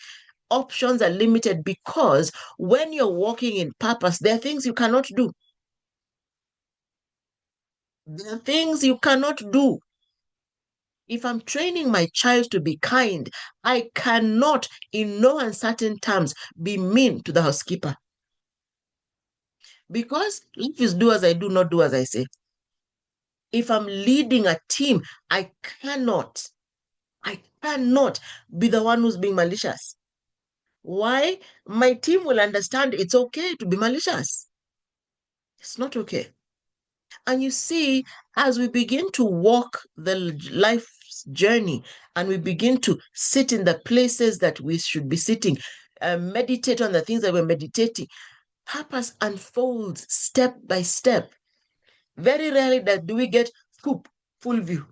Options are limited because when you're walking in purpose, there are things you cannot do. There are things you cannot do. If I'm training my child to be kind, I cannot, in no uncertain terms, be mean to the housekeeper Because life is do as I do, not do as I say. If I'm leading a team, I cannot, I cannot be the one who's being malicious. Why? My team will understand it's okay to be malicious. It's not okay. And you see, as we begin to walk the life's journey and we begin to sit in the places that we should be sitting, meditate on the things that we're meditating, purpose unfolds step by step. Very rarely do we get scoop, full view.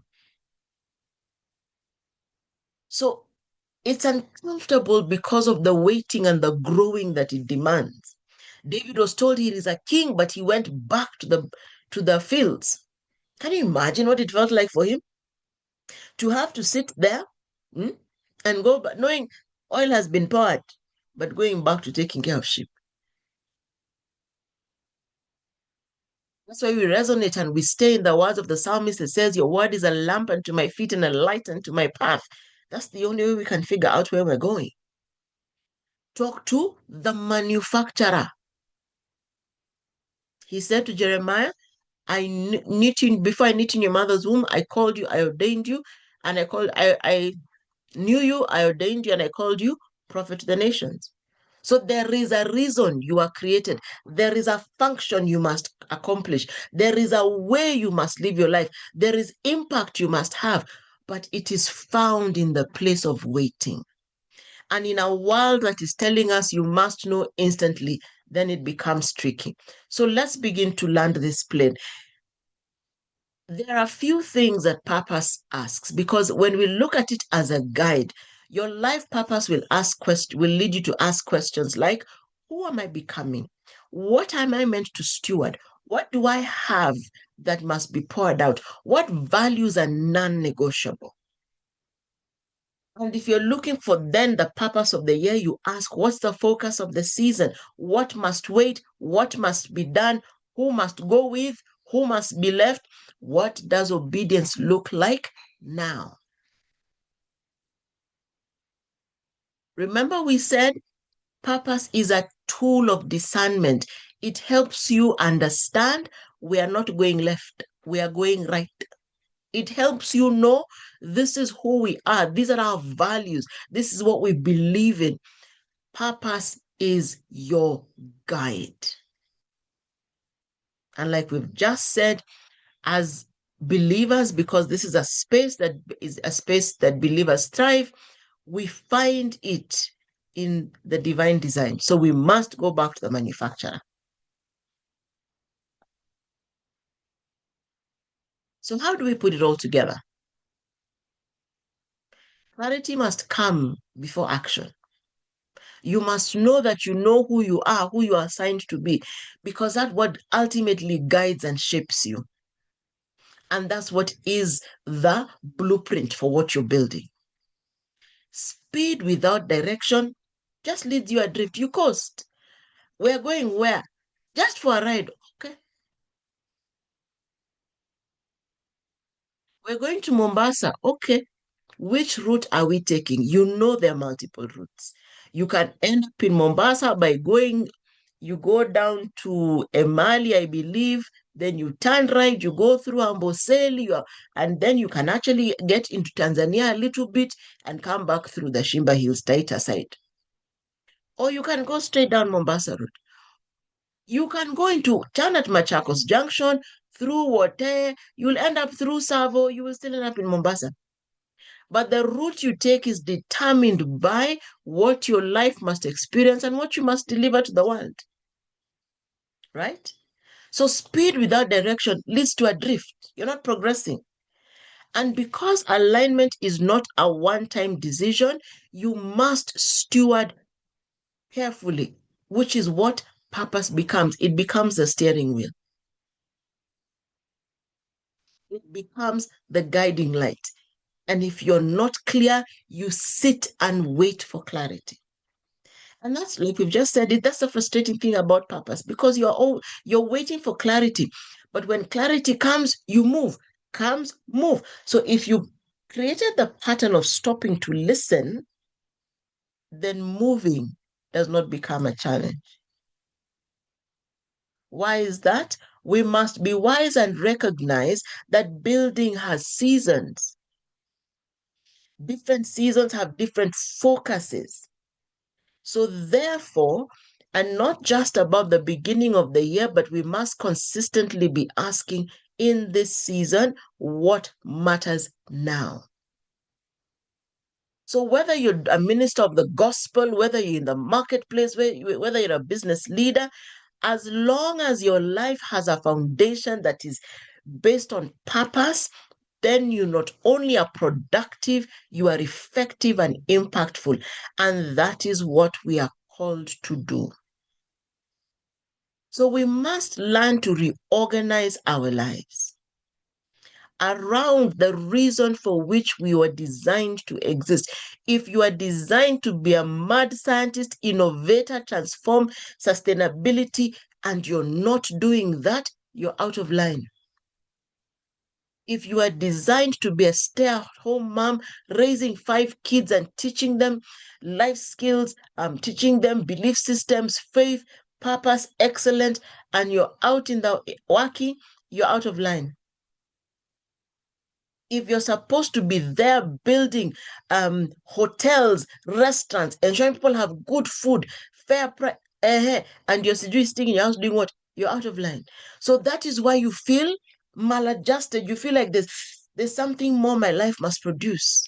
So it's uncomfortable because of the waiting and the growing that it demands. David was told he is a king, but he went back to the fields. Can you imagine what it felt like for him to have to sit there, hmm, and go back, knowing oil has been poured, but going back to taking care of sheep? That's why we resonate and we stay in the words of the psalmist. It says, your word is a lamp unto my feet and a light unto my path. That's the only way we can figure out where we're going. Talk to the manufacturer. He said to Jeremiah, I knit you before I knit in your mother's womb. I called you, I ordained you, and I knew you, I ordained you, and I called you prophet to the nations. So there is a reason you are created. There is a function you must accomplish. There is a way you must live your life. There is impact you must have, but it is found in the place of waiting. And in a world that is telling us you must know instantly, then it becomes tricky. So let's begin to land this plane. There are a few things that purpose asks, because when we look at it as a guide, your life purpose will lead you to ask questions like, who am I becoming? What am I meant to steward? What do I have that must be poured out? What values are non-negotiable? And if you're looking for then the purpose of the year, you ask, what's the focus of the season? What must wait? What must be done? Who must go with? Who must be left? What does obedience look like now? Remember, we said purpose is a tool of discernment. It helps you understand we are not going left, we are going right. It helps you know this is who we are, these are our values, this is what we believe in. Purpose is your guide. And like we've just said, as believers, because this is a space that believers thrive, we find it in the divine design. So we must go back to the manufacturer. So how do we put it all together? Clarity must come before action. You must know that you know who you are assigned to be, because that word ultimately guides and shapes you. And that's what is the blueprint for what you're building. Speed without direction just leads you adrift. You coast. We're going where? Just for a ride. Okay. We're going to Mombasa. Okay. Which route are we taking? You know there are multiple routes. You can end up in Mombasa by you go down to Emali, I believe, then you turn right, you go through Amboseli, and then you can actually get into Tanzania a little bit and come back through the Shimba Hills Taita side. Or you can go straight down Mombasa Road. You can go into turn at Machakos Junction, through Wote, you'll end up through Savo, you will still end up in Mombasa. But the route you take is determined by what your life must experience and what you must deliver to the world. Right? So speed without direction leads to a drift. You're not progressing. And because alignment is not a one-time decision, you must steward carefully, which is what purpose becomes. It becomes the steering wheel. It becomes the guiding light. And if you're not clear, you sit and wait for clarity. And that's like we've just said it, that's the frustrating thing about purpose, because you're waiting for clarity. But when clarity comes, you move, comes, move. So if you created the pattern of stopping to listen, then moving does not become a challenge. Why is that? We must be wise and recognize that building has seasons. Different seasons have different focuses. So, therefore, and not just about the beginning of the year, but we must consistently be asking in this season what matters now. So, whether you're a minister of the gospel, whether you're in the marketplace, whether you're a business leader, as long as your life has a foundation that is based on purpose, then you not only are productive, you are effective and impactful. And that is what we are called to do. So we must learn to reorganize our lives around the reason for which we were designed to exist. If you are designed to be a mad scientist, innovator, transform sustainability, and you're not doing that, you're out of line. If you are designed to be a stay-at-home mom, raising 5 kids and teaching them life skills, teaching them belief systems, faith, purpose, excellence, and you're out in the working, you're out of line. If you're supposed to be there building hotels, restaurants, ensuring people have good food, fair price, and you're sitting in your house doing what? You're out of line. So that is why you feel maladjusted. You feel like there's something more my life must produce.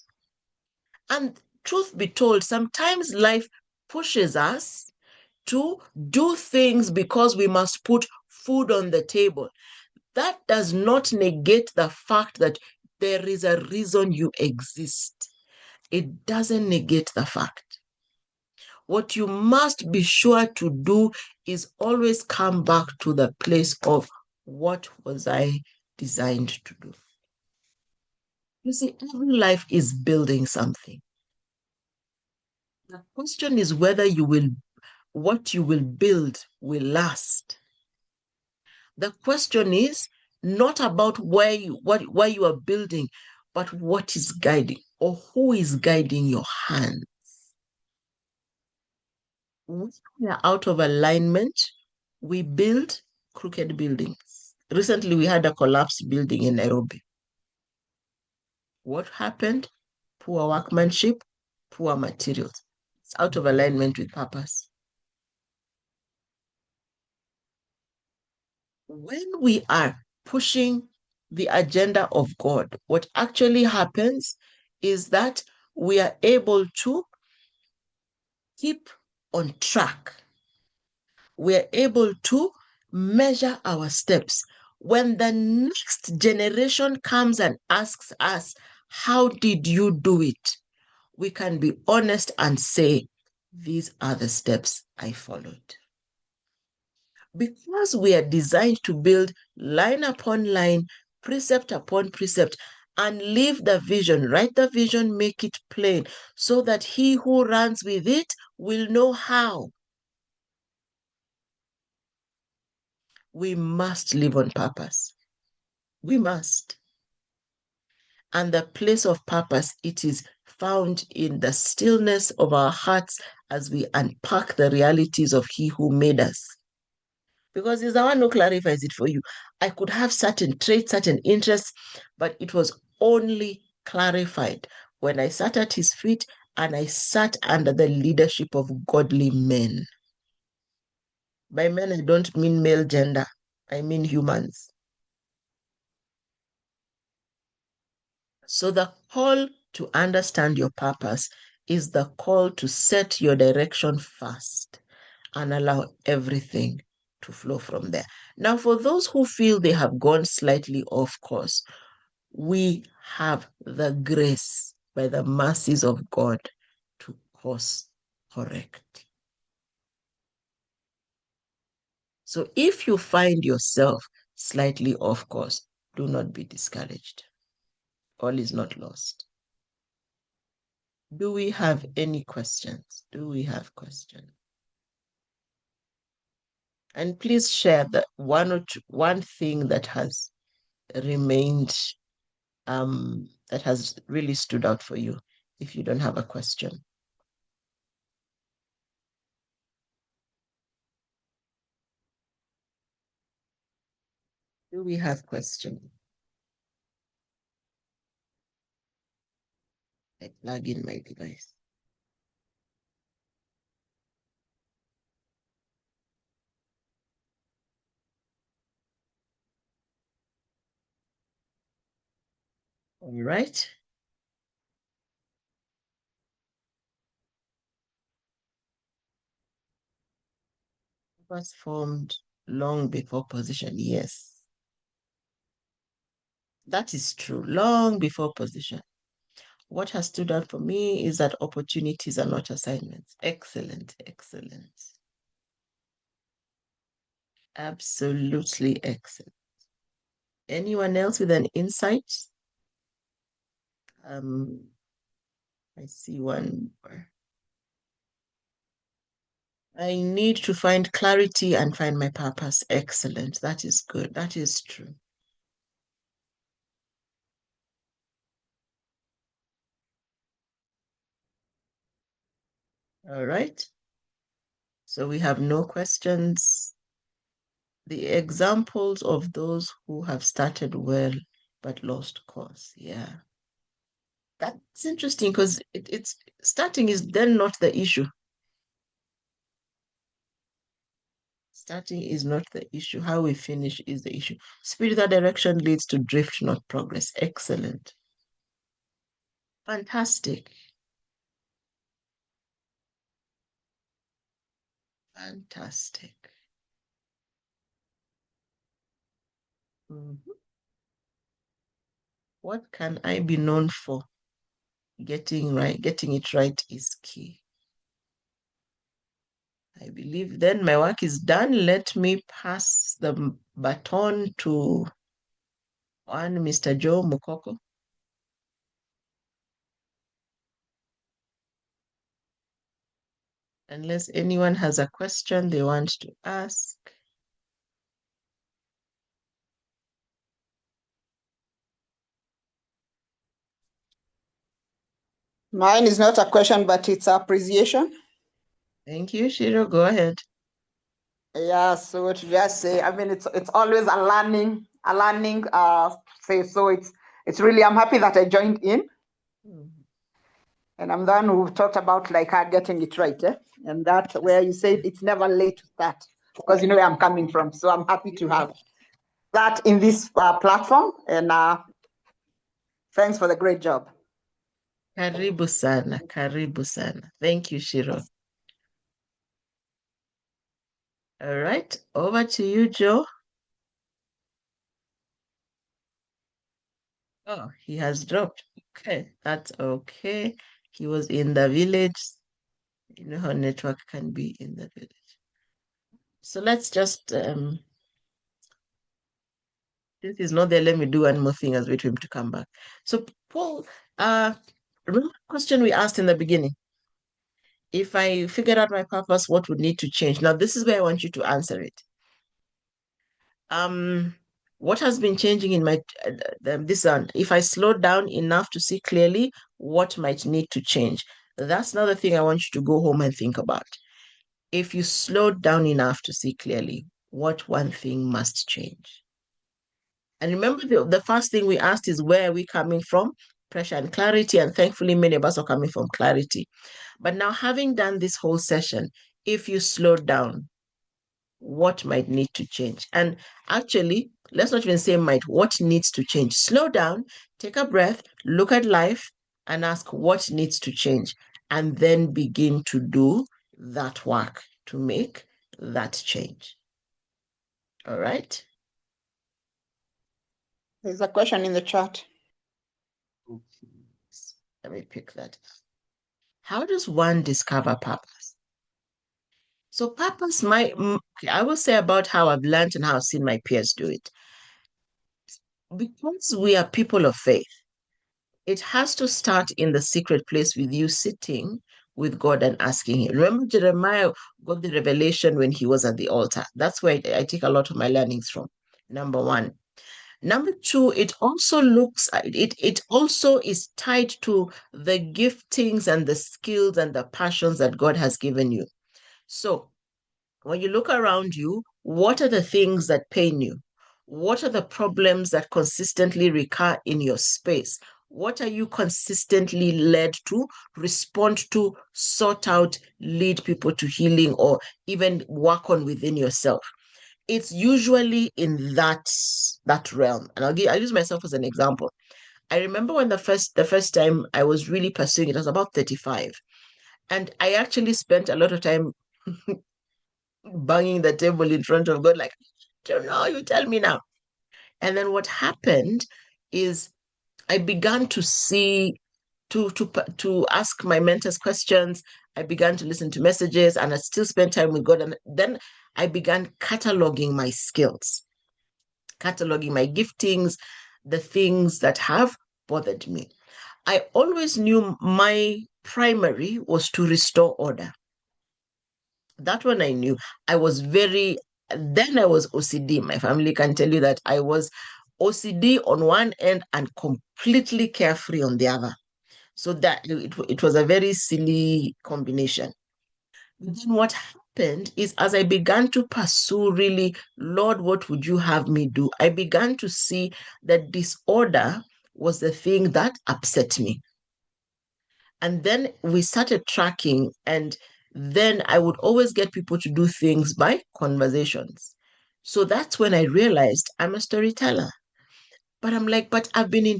And truth be told, sometimes life pushes us to do things because we must put food on the table. That does not negate the fact that there is a reason you exist. It doesn't negate the fact. What you must be sure to do is always come back to the place of what was I designed to do. You see, every life is building something. The question is whether what you will build will last. The question is not about where you are building, but what is guiding or who is guiding your hand. When we are out of alignment, we build crooked buildings. Recently, we had a collapsed building in Nairobi. What happened? Poor workmanship, poor materials. It's out of alignment with purpose. When we are pushing the agenda of God, what actually happens is that we are able to keep on track. We are able to measure our steps. When the next generation comes and asks us, how did you do it? We can be honest and say, these are the steps I followed. Because we are designed to build line upon line, precept upon precept, and leave the vision, write the vision, make it plain, so that he who runs with it will know how. We must live on purpose. We must. And the place of purpose, it is found in the stillness of our hearts as we unpack the realities of he who made us. Because he's the one who clarifies it for you. I could have certain traits, certain interests, but it was only clarified when I sat at his feet and I sat under the leadership of godly men. By men, I don't mean male gender, I mean humans. So the call to understand your purpose is the call to set your direction first and allow everything to flow from there. Now, for those who feel they have gone slightly off course, we have the grace by the mercies of God to course correct. So if you find yourself slightly off course, do not be discouraged. All is not lost. Do we have any questions? Do we have questions? And please share that one thing that has remained, that has really stood out for you, if you don't have a question. Do we have questions? I plug in my device. All right. Was formed long before position. Yes, that is true. Long before position. What has stood out for me is that opportunities are not assignments. Excellent, excellent. Absolutely excellent. Anyone else with an insight? Um, I see one more. I need to find clarity and find my purpose. Excellent. That is good. That is true. All right. So we have no questions. The examples of those who have started well but lost course. Yeah. That's interesting because it's starting is then not the issue. Starting is not the issue. How we finish is the issue. Spiritual direction leads to drift, not progress. Excellent. Fantastic. Fantastic. Mhm. What can I be known for? Getting it right is key. I believe then my work is done. Let me pass the baton to one Mr. Joe Mukoko. Unless anyone has a question they want to ask. Mine is not a question, but it's appreciation. Thank you, Shiro. Go ahead. Yeah, so to just say, I mean, it's always a learning phase. So it's really, I'm happy that I joined in, and I'm the one who talked about like her getting it right, eh? And that where you said it's never late to start, because you know where I'm coming from. So I'm happy to have that in this platform, and thanks for the great job. Karibu sana, karibu sana. Thank you, Shiro. All right, over to you, Joe. Oh, he has dropped. Okay, that's okay. He was in the village. You know how network can be in the village. So let's just since he's not there, let me do one more thing as wait for him to come back. So Paul, remember the question we asked in the beginning? If I figured out my purpose, what would need to change? Now, this is where I want you to answer it. Um, what has been changing in my this one? If I slow down enough to see clearly, what might need to change? That's another thing I want you to go home and think about. If you slow down enough to see clearly, what one thing must change? And remember, the first thing we asked is where are we coming from? Pressure and clarity. And thankfully, many of us are coming from clarity. But now, having done this whole session, if you slow down, what might need to change? And actually, let's not even say might, what needs to change? Slow down, take a breath, look at life, and ask what needs to change. And then begin to do that work to make that change. All right? There's a question in the chat. Let me pick that. How does one discover purpose? So purpose, I will say about how I've learned and how I've seen my peers do it. Because we are people of faith, it has to start in the secret place with you sitting with God and asking Him. Remember, Jeremiah got the revelation when he was at the altar. That's where I take a lot of my learnings from. Number one. Number two, it also is tied to the giftings and the skills and the passions that God has given you. So when you look around you, what are the things that pain you? What are the problems that consistently recur in your space? What are you consistently led to respond to, sort out, lead people to healing, or even work on within yourself? It's usually in that realm. And I'll use myself as an example. I remember when the first time I was really pursuing it, I was about 35. And I actually spent a lot of time banging the table in front of God, like, don't know, you tell me now. And then what happened is I began to see, to ask my mentors questions. I began to listen to messages, and I still spent time with God. And then I began cataloging my skills, cataloging my giftings, the things that have bothered me. I always knew my primary was to restore order. That one I knew. I was very, then I was OCD. My family can tell you that I was OCD on one end and completely carefree on the other. So that it was a very silly combination. But then what happened is, as I began to pursue really, Lord, what would you have me do? I began to see that disorder was the thing that upset me. And then we started tracking, and then I would always get people to do things by conversations. So that's when I realized I'm a storyteller. But I'm like, but I've been in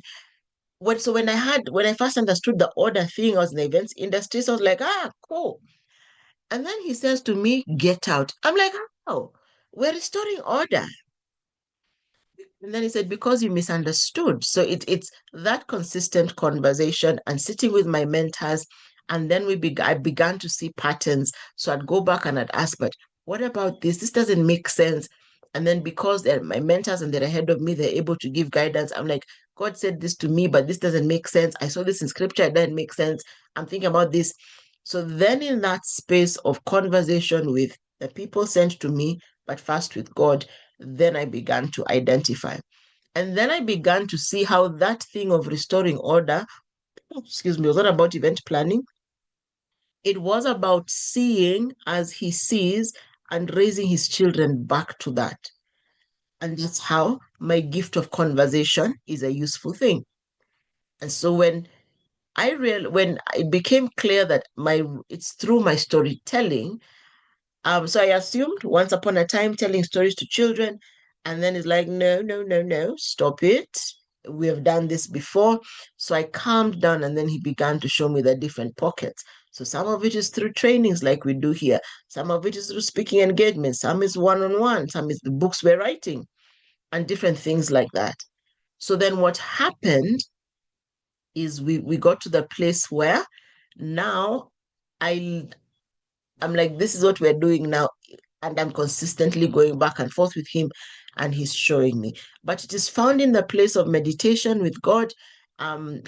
what, so when I first understood the order thing, I was in the events industry, so I was like, cool. And then he says to me, get out. I'm like, oh, we're restoring order. And then he said, because you misunderstood. So it's that consistent conversation and sitting with my mentors. And then I began to see patterns. So I'd go back and I'd ask, but what about this? This doesn't make sense. And then because they're my mentors and they're ahead of me, they're able to give guidance. I'm like, God said this to me, but this doesn't make sense. I saw this in scripture, it doesn't make sense. I'm thinking about this. So then in that space of conversation with the people sent to me, but first with God, then I began to identify. And then I began to see how that thing of restoring order, excuse me, was not about event planning. It was about seeing as he sees and raising his children back to that. And that's how my gift of conversation is a useful thing. And so when it became clear that it's through my storytelling. So I assumed once upon a time telling stories to children, and then it's like, no, no, no, no, stop it. We have done this before. So I calmed down, and then he began to show me the different pockets. So some of it is through trainings like we do here. Some of it is through speaking engagements. Some is one-on-one. Some is the books we're writing and different things like that. So then what happened is we got to the place where now I I'm like, this is what we're doing now. And I'm consistently going back and forth with him, and he's showing me. But it is found in the place of meditation with God,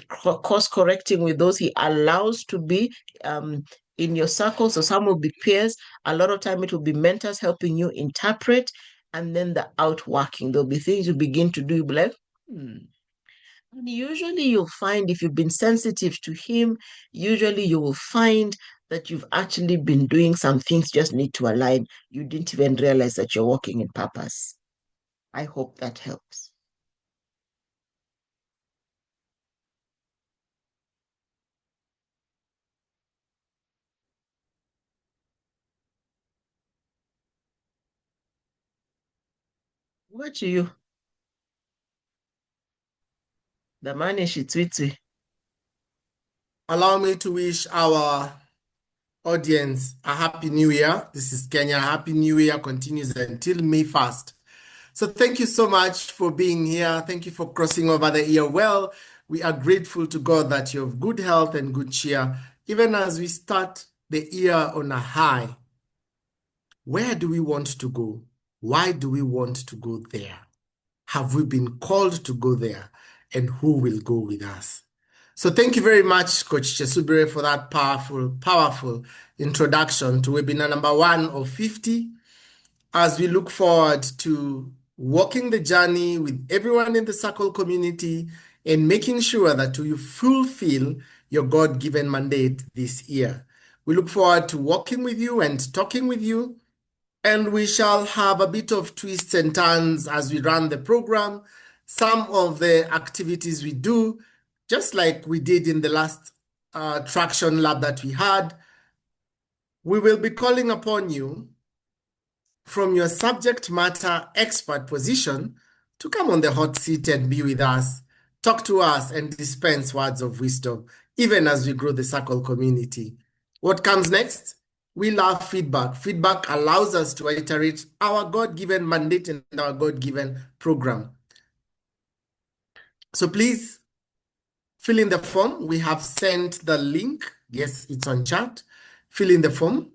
course correcting with those he allows to be in your circle. So some will be peers. A lot of time it will be mentors helping you interpret, and then the outworking. There'll be things you begin to do, you'll be like, hmm. And usually you'll find if you've been sensitive to him, usually you will find that you've actually been doing some things just need to align. You didn't even realize that you're walking in purpose. I hope that helps. What to you? The man is Shitwitwi. Allow me to wish our audience a happy new year. This is Kenya. Happy New Year continues until May 1st. So thank you so much for being here. Thank you for crossing over the year well. We are grateful to God that you have good health and good cheer. Even as we start the year on a high, where do we want to go? Why do we want to go there? Have we been called to go there? And who will go with us? So thank you very much, Coach Chesubire, for that powerful introduction to webinar number 1 of 50. As we look forward to walking the journey with everyone in the Circle community and making sure that you fulfill your God-given mandate this year. We look forward to walking with you and talking with you And we shall have a bit of twists and turns as we run the program. Some of the activities we do, just like we did in the last traction lab that we had, we will be calling upon you from your subject matter expert position to come on the hot seat and be with us, talk to us, and dispense words of wisdom, even as we grow the Circle community. What comes next? We love feedback. Feedback allows us to iterate our God-given mandate and our God-given program. So please fill in the form. We have sent the link. Yes, it's on chat. Fill in the form,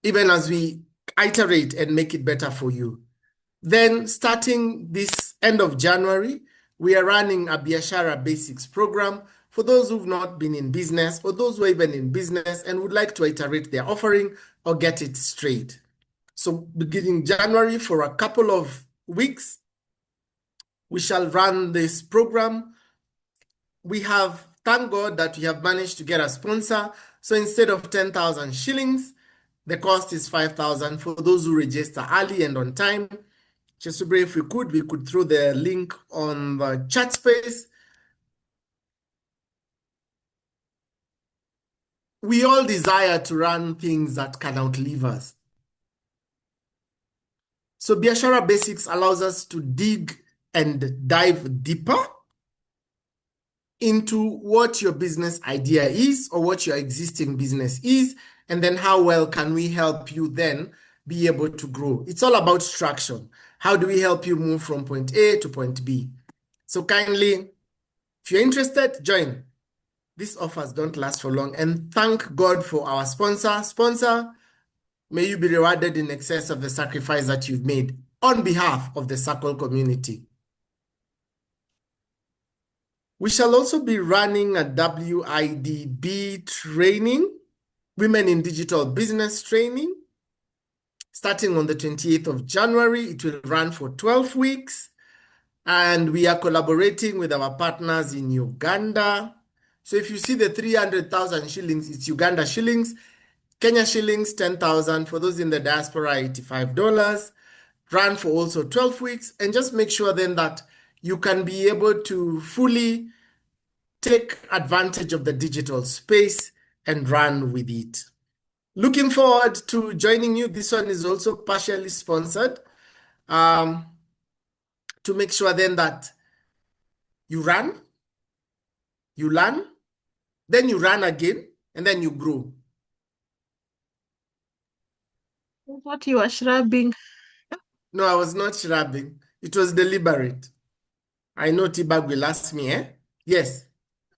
even as we iterate and make it better for you. Then starting this end of January, we are running a Biashara Basics program for those who've not been in business or those who are even in business and would like to iterate their offering or get it straight. So beginning January, for a couple of weeks, we shall run this program. We have, thank God that we have managed to get a sponsor. So instead of 10,000 shillings, the cost is 5,000 for those who register early and on time. Chesubre, if we could throw the link on the chat space. We all desire to run things that can outlive us. So Biashara Basics allows us to dig and dive deeper into what your business idea is or what your existing business is, and then how well can we help you then be able to grow. It's all about traction. How do we help you move from point A to point B? So kindly, if you're interested, join. These offers don't last for long, and thank God for our sponsor. Sponsor, may you be rewarded in excess of the sacrifice that you've made on behalf of the Circle community. We shall also be running a WIDB training, Women in Digital Business training, starting on the 28th of January. It will run for 12 weeks, and we are collaborating with our partners in Uganda. So if you see the 300,000 shillings, it's Uganda shillings. Kenya shillings, 10,000. For those in the diaspora, $85. Run for also 12 weeks. And just make sure then that you can be able to fully take advantage of the digital space and run with it. Looking forward to joining you. This one is also partially sponsored to make sure then that you run, you learn, then you run again, and then you grow. What you are shrubbing? No, I was not shrubbing. It was deliberate. I know T-Bag will ask me, eh? Yes.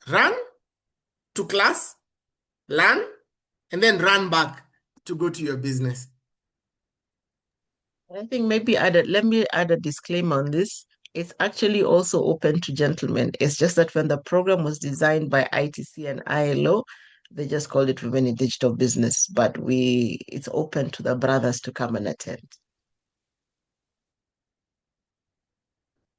Run to class, learn, and then run back to go to your business. I think maybe let me add a disclaimer on this. It's actually also open to gentlemen. It's just that when the program was designed by ITC and ILO, they just called it Women in Digital Business, but it's open to the brothers to come and attend.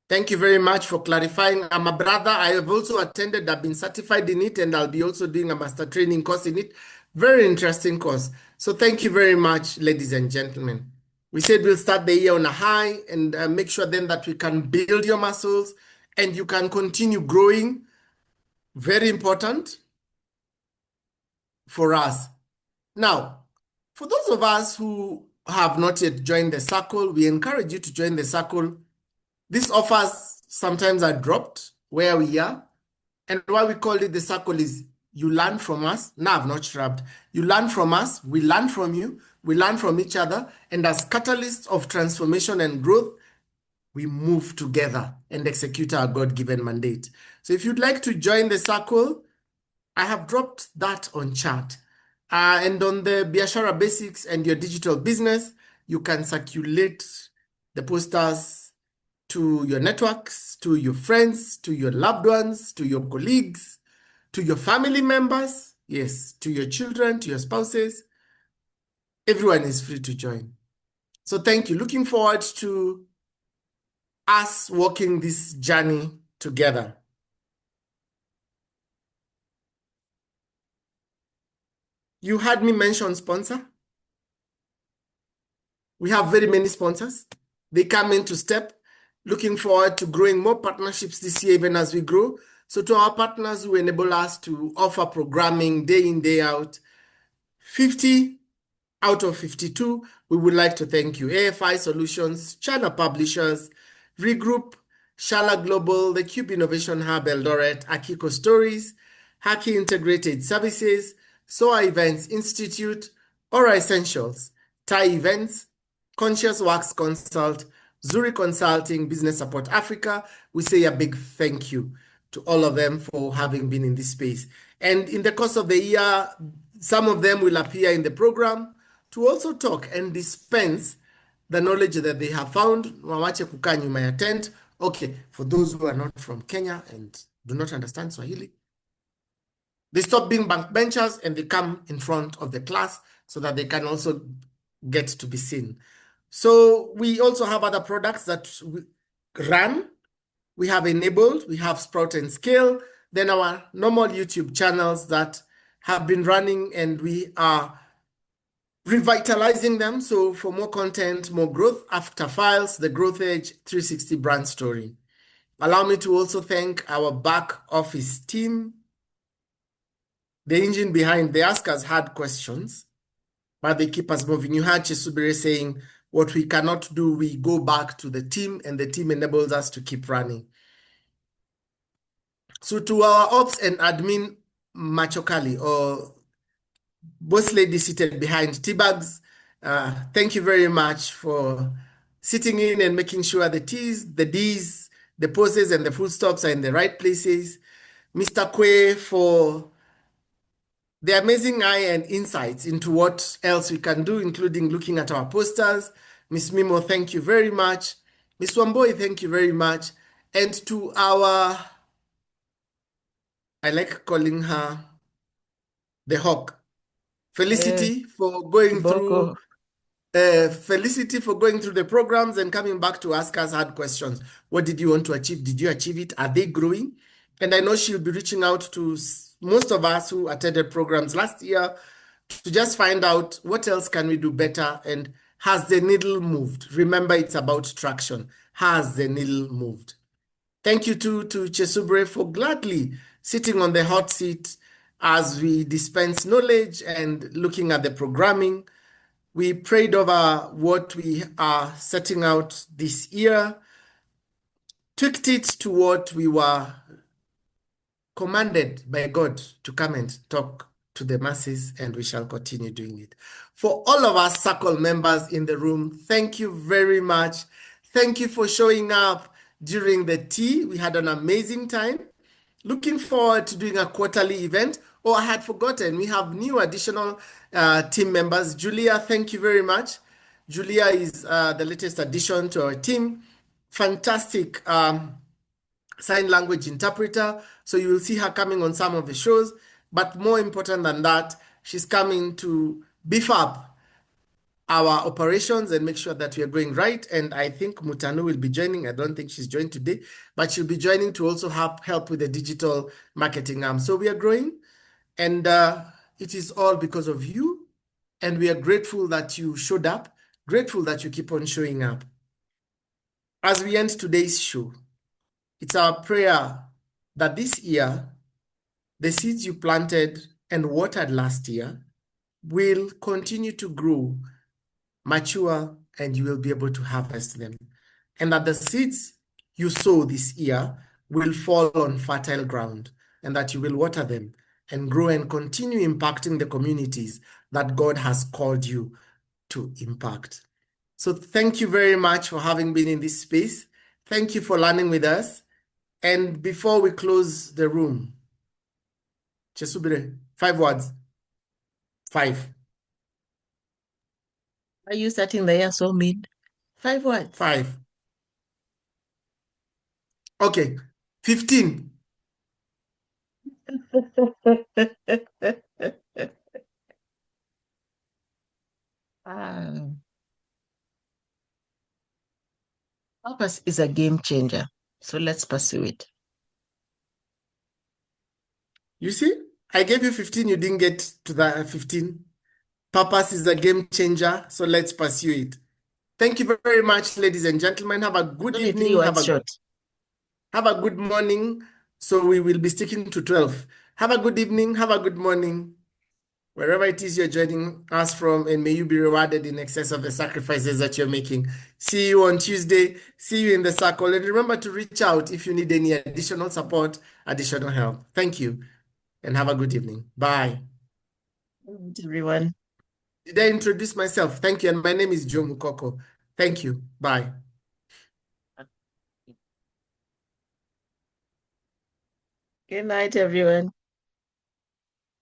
Thank you very much for clarifying. I'm a brother. I have also attended, I've been certified in it, and I'll be also doing a master training course in it. Very interesting course. So thank you very much, ladies and gentlemen. We said we'll start the year on a high and make sure then that we can build your muscles and you can continue growing. Very important for us. Now, for those of us who have not yet joined the circle, we encourage you to join the circle. These offers sometimes are dropped where we are. And why we call it the circle is you learn from us. No, I've not shrubbed. You learn from us. We learn from you. We learn from each other. And as catalysts of transformation and growth, we move together and execute our God-given mandate. So if you'd like to join the circle, I have dropped that on chat. And on the Biashara Basics and your digital business, you can circulate the posters to your networks, to your friends, to your loved ones, to your colleagues, to your family members, yes, to your children, to your spouses. Everyone is free to join. So thank you. Looking forward to us walking this journey together. You heard me mention sponsor. We have very many sponsors. They come into step. Looking forward to growing more partnerships this year, even as we grow. So to our partners who enable us to offer programming day in, day out, 50 out of 52, we would like to thank you. AFI Solutions, China Publishers, Regroup, Shala Global, the Cube Innovation Hub, Eldoret, Akiko Stories, Haki Integrated Services, SOA Events Institute, Aura Essentials, Thai Events, Conscious Works Consult, Zurich Consulting, Business Support Africa. We say a big thank you to all of them for having been in this space. And in the course of the year, some of them will appear in the program to also talk and dispense the knowledge that they have found. Wawache kukaa nyuma ya tent. Okay, for those who are not from Kenya and do not understand Swahili, they stop being backbenchers and they come in front of the class so that they can also get to be seen. So we also have other products that we run. We have Enabled, we have Sprout and Scale, then our normal YouTube channels that have been running, and we are revitalizing them. So for more content, more growth, After Files, the Growth Edge 360 brand story. Allow me to also thank our back office team, the engine behind the Ask Us Hard questions, but they keep us moving. You heard Chesubire saying, what we cannot do, we go back to the team, and the team enables us to keep running. So to our ops and admin Machokali, or boss lady seated behind T-Bags, thank you very much for sitting in and making sure the T's, the D's, the poses, and the full stops are in the right places. Mr. Kwe for the amazing eye and insights into what else we can do, including looking at our posters. Miss Mimo, thank you very much. Miss Wamboi, thank you very much. And to our, I like calling her the Hawk, Felicity, for going through the programs and coming back to ask us hard questions. What did you want to achieve? Did you achieve it? Are they growing? And I know she'll be reaching out to most of us who attended programs last year to just find out what else can we do better, and has the needle moved? Remember, it's about traction. Has the needle moved? Thank you to Chesubire for gladly sitting on the hot seat as we dispense knowledge and looking at the programming. We prayed over what we are setting out this year, tweaked it to what we were commanded by God to come and talk to the masses, and we shall continue doing it. For all of our circle members in the room, thank you very much. Thank you for showing up during the tea. We had an amazing time. Looking forward to doing a quarterly event. Oh, I had forgotten, we have new additional team members. Julia, thank you very much. Julia is the latest addition to our team. Fantastic sign language interpreter. So you will see her coming on some of the shows. But more important than that, she's coming to beef up our operations and make sure that we are going right. And I think Mutanu will be joining. I don't think she's joined today, but she'll be joining to also help with the digital marketing arm. So we are growing, and it is all because of you. And we are grateful that you showed up, grateful that you keep on showing up. As we end today's show, it's our prayer that this year, the seeds you planted and watered last year will continue to grow, mature, and you will be able to harvest them. And that the seeds you sow this year will fall on fertile ground, and that you will water them and grow and continue impacting the communities that God has called you to impact. So thank you very much for having been in this space. Thank you for learning with us. And before we close the room, Chesubire, 5 words. 5. Are you starting the year so mean? 5 words. 5. Okay. 15. Purpose is a game changer, so let's pursue it. You see, I gave you 15, you didn't get to the 15. Purpose is a game changer, so let's pursue it. Thank you very much, ladies and gentlemen. Have a good Only evening. 3 words short. Have a good morning. So we will be sticking to 12. Have a good evening. Have a good morning. Wherever it is you're joining us from, and may you be rewarded in excess of the sacrifices that you're making. See you on Tuesday. See you in the circle. And remember to reach out if you need any additional support, additional help. Thank you, and have a good evening. Bye. Everyone. Did I introduce myself? Thank you. And my name is Joe Mukoko. Thank you. Bye. Good night, everyone.